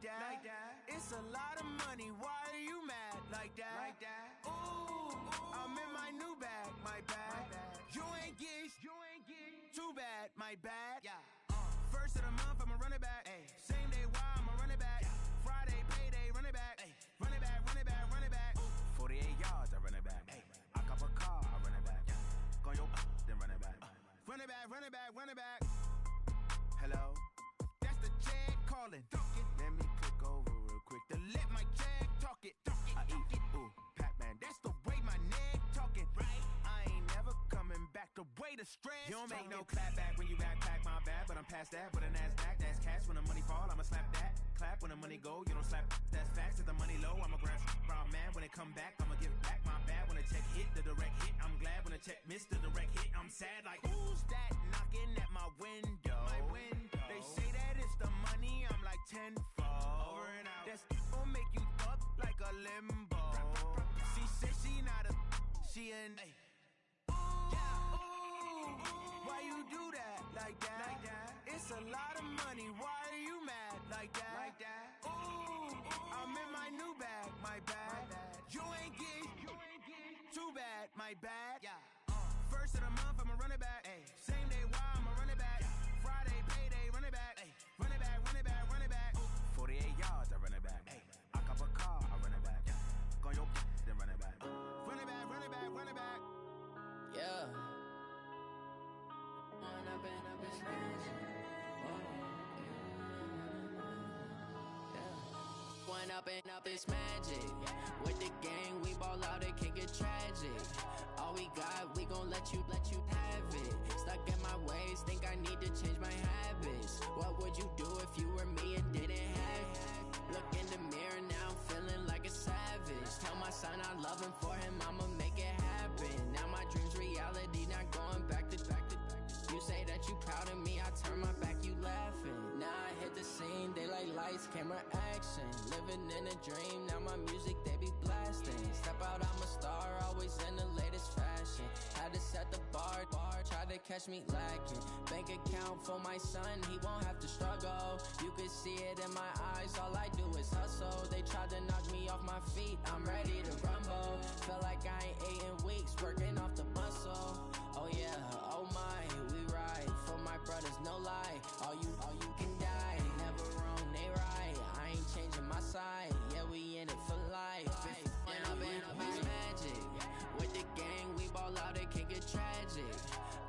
like that. It's a lot of money, why are you mad like that? Ooh, I'm in my new bag, my bad. You ain't get too bad, my bad. First of the month, I'ma run it back. Same day, why I'ma run it back. Friday, payday, run it back. Run it back, run it back, run it back. 48 yards, I run it back. I cop a car, I run it back. Go your then run it back. Run it back, run it back, run it back. Hello, that's the jag calling. Let me click over real quick to let my jag talk it. I eat, ooh, Pac-Man, that's the way my neck talking. Right, I ain't never coming back the way the stress. You don't make no clap back when you backpack my bad, but I'm past that with a NASDAQ. That's cash when the money fall, I'ma slap that. Clap when the money go, you don't slap. That's facts. If the money low, I'ma grab brown man. When it come back, I'ma give back my bad. When the check hit, the direct hit. I'm glad when the check missed the direct hit. I'm sad like who's that knocking at my window? They say that it's the money. I'm like tenfold. Over and out. That's gon' make you up like a limbo. She said she not a. She an. Why you do that like that? It's a lot of money. Why are you mad like that? Ooh, I'm in my new bag, my bad. You ain't get too bad, my bad. First of the month, I'ma run it back. Same day, why I'ma run it back. Friday, payday, run it back. Run it back, run it back, run it back. 48 yards, I run it back. I cop a car, I run it back. Go your then run it back. Run it back, run it back, run it back. Yeah. Run up and up his magic. One up and up is magic. With the gang, we ball out, it can get tragic. All we got, we gon' let you have it. Stuck in my ways, think I need to change my habits. What would you do if you were me and didn't have it? Look in the mirror now, I'm feeling like a savage. Tell my son I love him, for him I'ma make it happen. Now my dream's reality, not going back to. You say that you proud of me, I turn my back, you laughing. Now I hit the scene, daylight lights, camera action. Living in a dream, now my music, they be blasting. Step out, I'm a star, always in the latest fashion. Had to set the bar, tried to catch me lacking. Bank account for my son, he won't have to struggle. You can see it in my eyes, all I do is hustle. They tried to knock me off my feet, I'm ready to rumble. Feel like I ain't ate in weeks, working off the muscle. Oh yeah, oh my, we ride for my brothers, no lie. All you can die, never wrong, they right. I ain't changing my side, yeah, we in it for life. And up is magic. With the gang, we ball out, it can get tragic.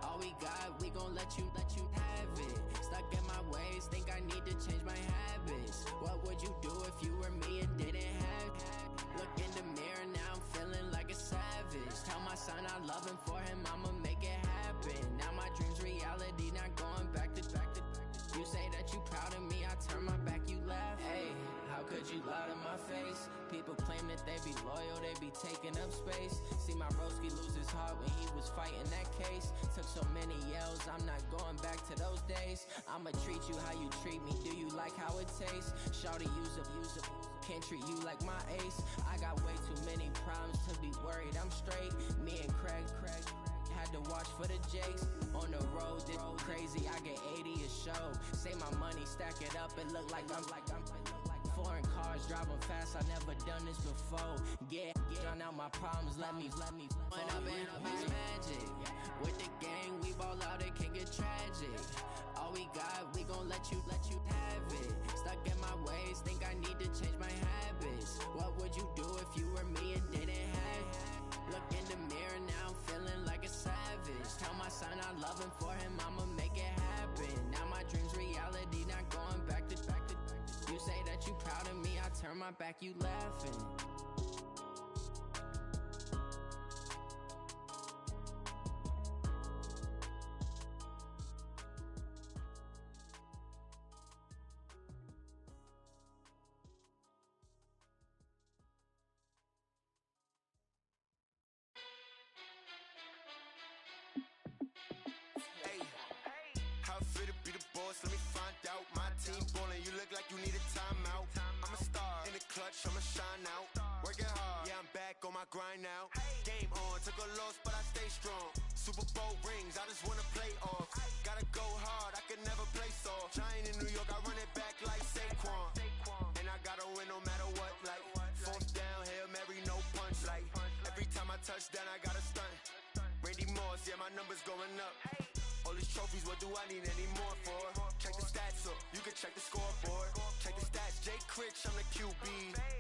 All we got, we gon' let you have it. Stuck in my ways, think I need to change my habits. What would you do if you were me and didn't have it? Look in the mirror, now I'm feeling like a savage. Tell my son I love him, for him I'ma make it happen. Now my dream's reality, not going back to. You say that you proud of me, I turn my back, you laugh. Hey, how could you lie to my face? People claim that they be loyal, they be taking up space. See my broski lose his heart when he was fighting that case. Took so many yells, I'm not going back to those days. I'ma treat you how you treat me, do you like how it tastes? Shawty, use up, can't treat you like my ace. I got way too many problems to be worried, I'm straight. Me and Craig had to watch for the Jakes. On the road, this crazy, I get 80 a show. Say my money, stack it up, it look like I'm foreign cars, driving fast, I never done this before. Yeah, drown out my problems, let me One up and up is magic. With the gang, we ball out, it can get tragic. All we got, we gon' let you have it. Stuck in my ways, think I need to change my habits. What would you do if you were me and didn't have it? Look in the mirror, now I'm feeling like a savage. Tell my son I love him, for him I'ma make it happen. Now my dream's reality, not going back to. You say that you proud of me, I turn my back, you laughing. Let me find out. My team ballin', you look like you need a timeout. I'm a star in the clutch, I'ma shine out. Working hard, yeah, I'm back on my grind now. Game on, took a loss, but I stay strong. Super Bowl rings, I just wanna play off. Gotta go hard, I can never play soft. Giant in New York, I run it back like Saquon. And yeah, my number's going up. All these trophies, what do I need any more for? Check the stats up, you can check the scoreboard. Check the stats, Jay Critch, I'm the QB.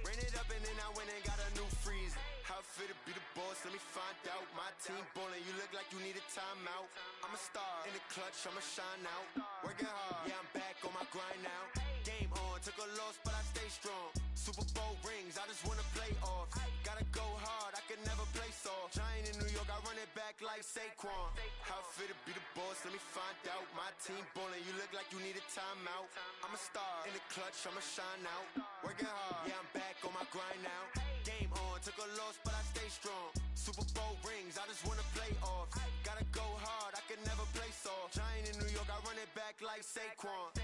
Ran it up and then I went and got a new freeze. How fit to be the boss, let me find out. My team ballin', you look like you need a timeout. I'm a star, in the clutch, I'ma shine out. Working hard, yeah, I'm back on my grind now. Game on, took a loss, but I stay strong. Super Bowl rings, I just wanna play off. Gotta go hard, I can never play soft. Giant in New York, I run it back like Saquon. How fit to be the boss, let me find out. My team ballin', you look like you need a timeout. I'm a star, in the clutch, I'ma shine out. Working hard, yeah, I'm back on my grind now. Game on, took a loss, but I stay strong. Super Bowl rings, I just wanna play off. Gotta go hard, I can never play soft. Giant in New York, I run it back like Saquon.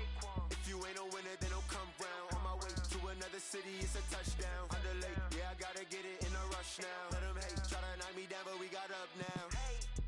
If you ain't a winner, then don't come round. On my way to another city, it's a touchdown. Underlay, yeah, I gotta get it in a rush now. Let them hate, try to knock me down, but we got up now.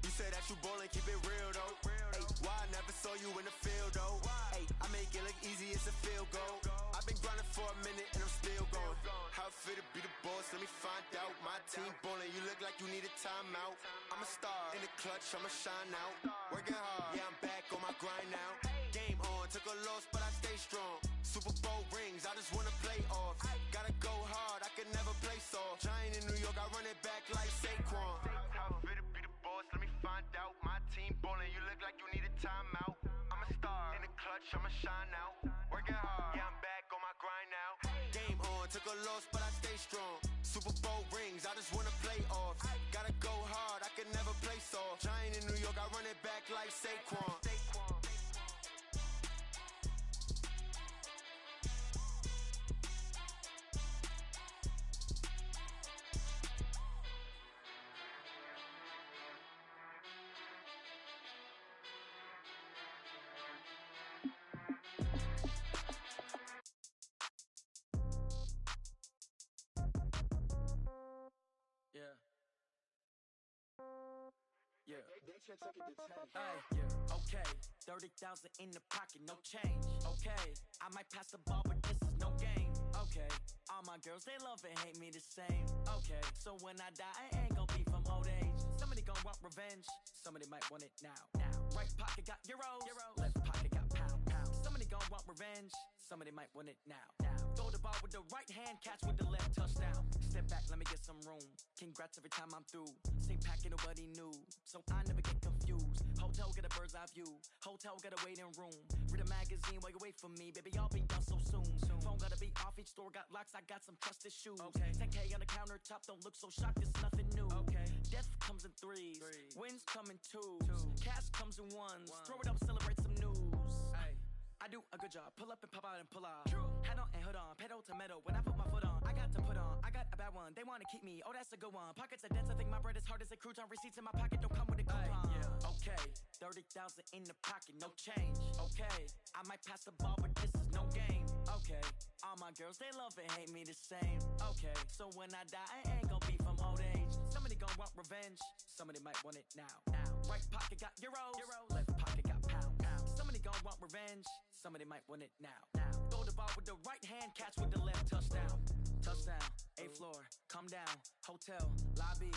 You said that you ballin', keep it real though. Hey, why I never saw you in the field though? Hey, I make it look easy, it's a field goal. I've been grinding for a minute and I'm still going. How fit to be the boss, let me find out. My team ballin', you look like you need a timeout. I'm a star, in the clutch, I'ma shine out. Working hard, yeah, I'm back on my grind now. Game on, took a loss, but I stay strong. Super Bowl rings, I just wanna play off. Gotta go hard, I can never play soft. Giant in New York, I run it back like Saquon. How fit to be the boss, let me find out. My team ballin', you look like you need a timeout. I'm a star, in the clutch, I'ma shine out. Working hard, yeah, I'm back on my grind now. Game on, took a loss, but I stay strong. Super Bowl rings, I just wanna play off. Gotta go hard, I can never play soft. Giant in New York, I run it back like Saquon. Yeah. Yeah. Okay. 30,000 in the pocket, no change. Okay. I might pass the ball, but this is no game. Okay. All my girls, they love and hate me the same. Okay. So when I die, I ain't gonna be from old age. Somebody gonna want revenge. Somebody might want it now. Right pocket got euros. Left pocket got pound. Somebody gonna want revenge. Somebody might want it now. Throw the ball with the right hand, catch with the left, touchdown. Step back, let me get some room. Congrats every time I'm through. Same packet, nobody knew. So I never get confused. Hotel get a bird's eye view. Hotel get a waiting room. Read a magazine while you wait for me. Baby, I'll be done so soon. Phone gotta be off, each store got locks. I got some trusted shoes. Okay. 10K on the countertop, don't look so shocked, it's nothing new. Okay. Death comes in threes. Wins come in twos. Cash comes in ones. Throw it up, celebrate some news. I do a good job. Pull up and pop out and pull out. Hat on and hood on. Pedal to metal. When I put my foot on, I got to put on. I got a bad one. They want to keep me. Oh, that's a good one. Pockets are dense. I think my bread is hard as a crouton. Receipts in my pocket don't come with a coupon. Yeah. Okay. 30,000 in the pocket. No change. Okay. I might pass the ball, but this is no game. Okay. All my girls, they love and hate me the same. Okay. So when I die, I ain't gonna be from old age. Somebody gonna want revenge. Somebody might want it now. Right pocket got euros. Left pocket got pound. Somebody gonna want revenge. Somebody might want it now. Throw the ball with the right hand, catch with the left, touchdown. Touchdown, 8th floor, come down, hotel, lobby.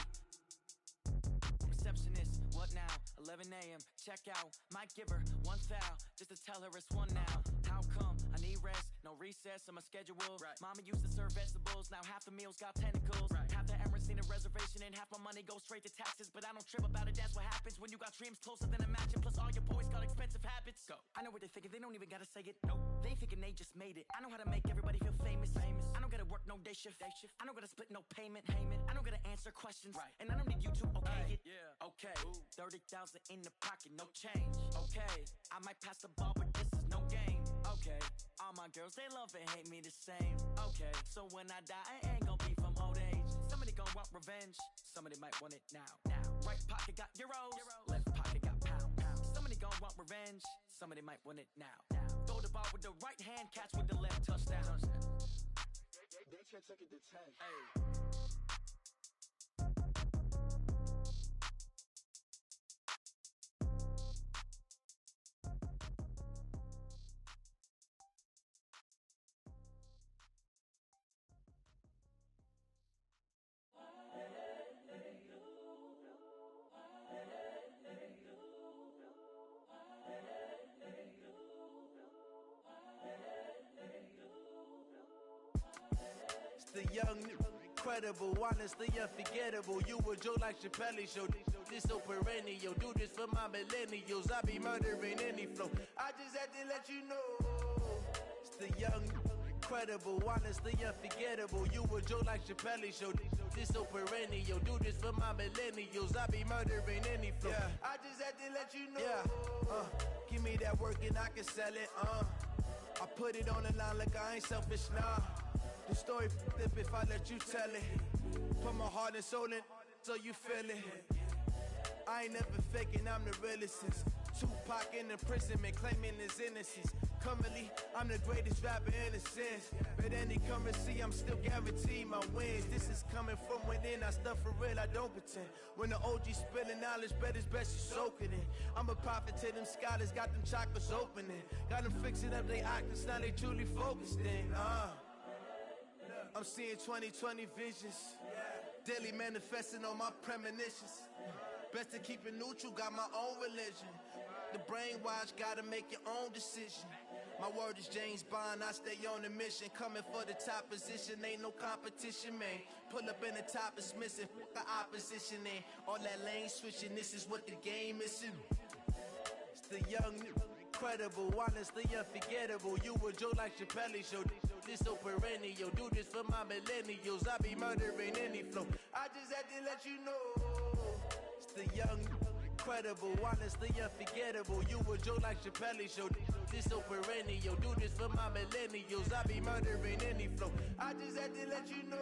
Receptionist, what now? 11 a.m., check out. Might give her one foul, just to tell her it's one now. How come? I need rest, no recess on my schedule. Mama used to serve vegetables, now half the meals got tentacles. Half the Emirates need a reservation and half my money goes straight to taxes. But I don't trip about it, that's what happens when you got dreams closer than a mansion. Plus all your boys got expensive habits. Go. I know what they're thinking, they don't even gotta say it. Nope. They thinking they just made it. I know how to make everybody feel famous. I don't gotta work no day shift. I don't gotta split no payment. I don't gotta answer questions. And I don't need you to okay it. Okay. 30,000 in the pocket, no change. Okay. I might pass the ball, but this is no game. Okay. All my girls, they love and hate me the same. Okay. So when I die, I ain't gonna be from old age. Somebody gonna want revenge. Somebody might want it now. Right pocket got euros. Left pocket got pound. Somebody gonna want revenge. Somebody might want it now. Throw the ball with the right hand, catch with the left, touchdown. They took it to 10. Hey. The young, incredible, honestly unforgettable. You a joke like Chappelle show. This so perennial. Do this for my millennials. I be murdering any flow. I just had to let you know. It's the young, incredible, honestly unforgettable. You a joke like Chappelle show. This so perennial. Do this for my millennials. I be murdering any flow. Yeah. I just had to let you know. Yeah. Give me that work and I can sell it. I put it on the line like I ain't selfish, nah. The story flip if I let you tell it. Put my heart and soul in so you feel it. I ain't never faking, I'm the realest since Tupac in imprisonment, claiming his innocence. Currently, I'm the greatest rapper in a sense. But any currency, I'm still guaranteed my wins. This is coming from within, I stuff for real, I don't pretend. When the OG spilling knowledge, bet it's best you soak it in. I'm a prophet to them scholars, got them chakras opening. Got them fixing up they octaves, now they truly focused in. I'm seeing 2020 visions, daily manifesting on my premonitions. Best to keep it neutral, got my own religion. The brainwash, gotta make your own decision. My word is James Bond, I stay on the mission. Coming for the top position, ain't no competition, man. Pull up in the top, it's missing, the opposition ain't. All that lane switching, this is what the game is. It's the young, incredible, honestly unforgettable. You a joke like Chappelle show. This so perennial. Do this for my millennials. I be murdering any flow. I just had to let you know. It's the young, incredible, honestly unforgettable. You a joke like Chappelle show. This so perennial. Do this for my millennials. I be murdering any flow. I just had to let you know.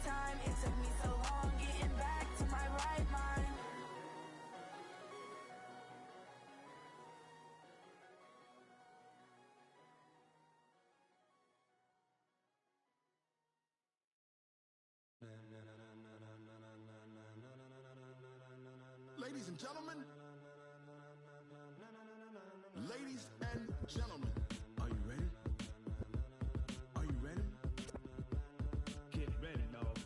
Time Ladies and gentlemen. Ladies and gentlemen. Are you ready? Are you ready? Get ready, dog.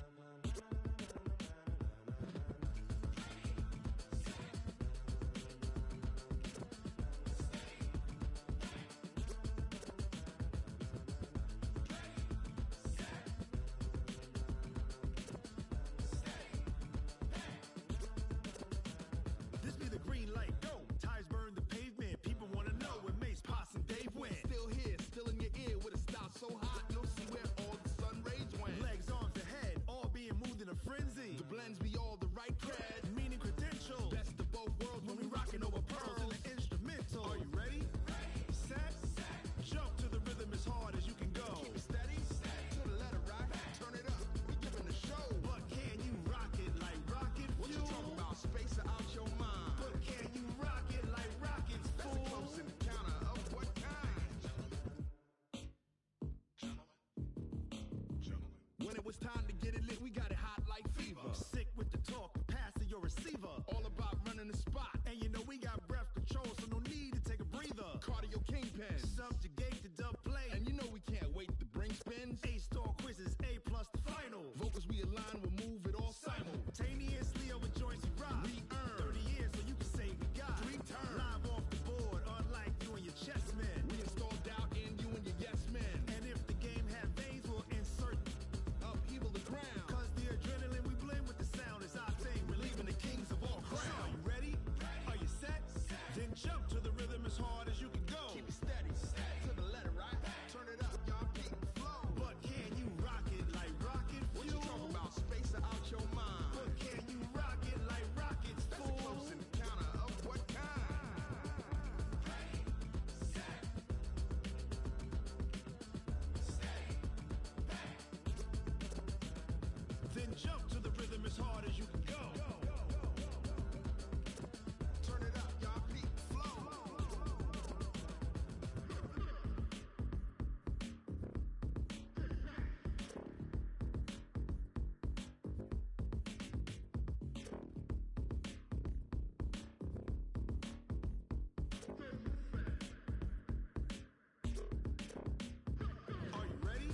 This be the green light, go. Tires burn the pavement. People want to know where Mace, Pops, and Dave went. Still here, still in your ear with a style so hot, you'll see where all the sun rays went. Legs, arms, and head, all being moved in a frenzy. The blends be all the right cred, meaning credentials. Best of both worlds when we rockin' over pearls in the instrumental. Are you ready? Set, jump to the rhythm as hard as you can go. Keep it steady, to the letter rock, turn it up. We giving the show. But can you rock it like rocket fuel? What you talking about? Space out your mind. But can you rock it like rockets, fool? That's a close encounter of what kind? When it was time to get it lit, we got it hot like fever. Sick with the talk, passing your receiver. All about running the spot. And you know we got breath control, so no need to take a breather. Cardio kingpin, subjugate the dub play. And you know we can't wait to bring spins. A-star quizzes, A+ the final. Vocals we align, we'll move it all simultaneously over joints we rock. We earn 30 years, so you can say we got 3 turns. Live off the board, unlike you and your chess men. We install doubt in you and your yes men. And if the game had veins, we'll insert upheaval the ground. Cause the adrenaline we blend with the sound is our thing. We're leaving the kings of all crowns. So are you ready? Are you set? Then jump to the rhythm as hard as you can go. Keep it steady, to the letter right. Turn it up, y'all keep the flow. But can you rock it like rocket fuel? What you talking about? Space out your mind. But can you rock it like rockets, fool? That's a close encounter of what kind? Then jump to the rhythm as hard as you can go. Turn it up, y'all peak flow. Are you ready?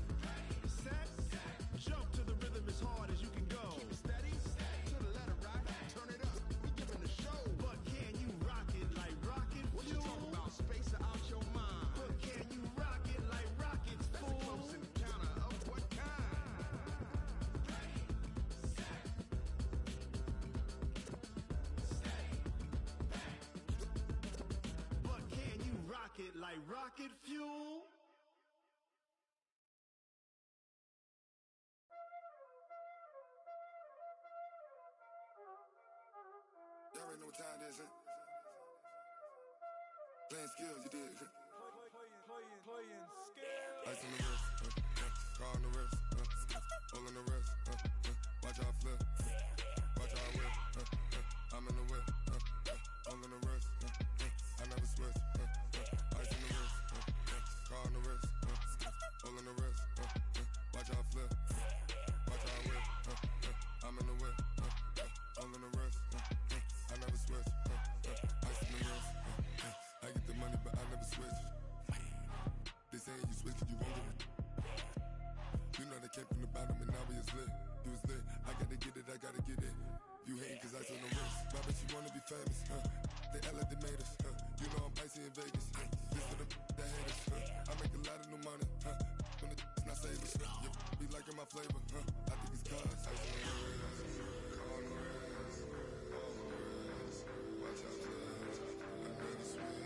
Set, jump to the rhythm as hard as you can go. Keep it steady, to the letter right. Turn it up, we giving the show. But can you rock it like rocket fuel? What you talking about? Space out your mind. But can you rock it like rockets, fool? That's a close encounter of what kind? But can you rock it like rocket fuel? Y'all already know what time it is, huh? Playing skills, you did. Playing skills. Ice on the wrist, car on the wrist, hole in the wrist, watch out flip, watch out whip, I'm in the whip, hole in the wrist, I never switch, ice on the wrist, car on the wrist, hole in the wrist, watch out flip, watch out whip, I'm in the whip, hole in the wrist, I never switch, ice on the wrist, I get the money but I never switch. They saying you switch 'cause you won't get it. You know they came from the bottom and now we is lit. You was lit, I gotta get it, I gotta get it. You hating 'cause I on the wrist. My bitch, you wanna be famous, They act like they made us, You know I'm icy in Vegas, This for the that hate us, I make a lot of new money, When the not savers, You be liking my flavor, I think it's cause ice on the wrist, on the wrist, on the wrist. Watch out, flash, I never switch,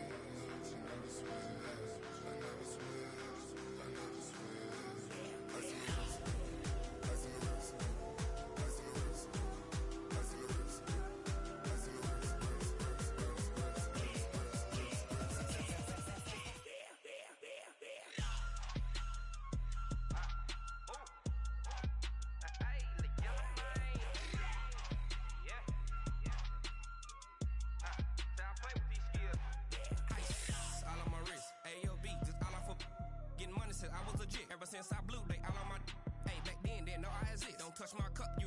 I never switch. I never switch, I never switch. Ice on the wrist, ice on the wrist, ice on the wrist, ice on the wrist, ice on the wrist, Ever since I blew, they all on my. Hey, back then, didn't know I exist. Don't touch my cup, you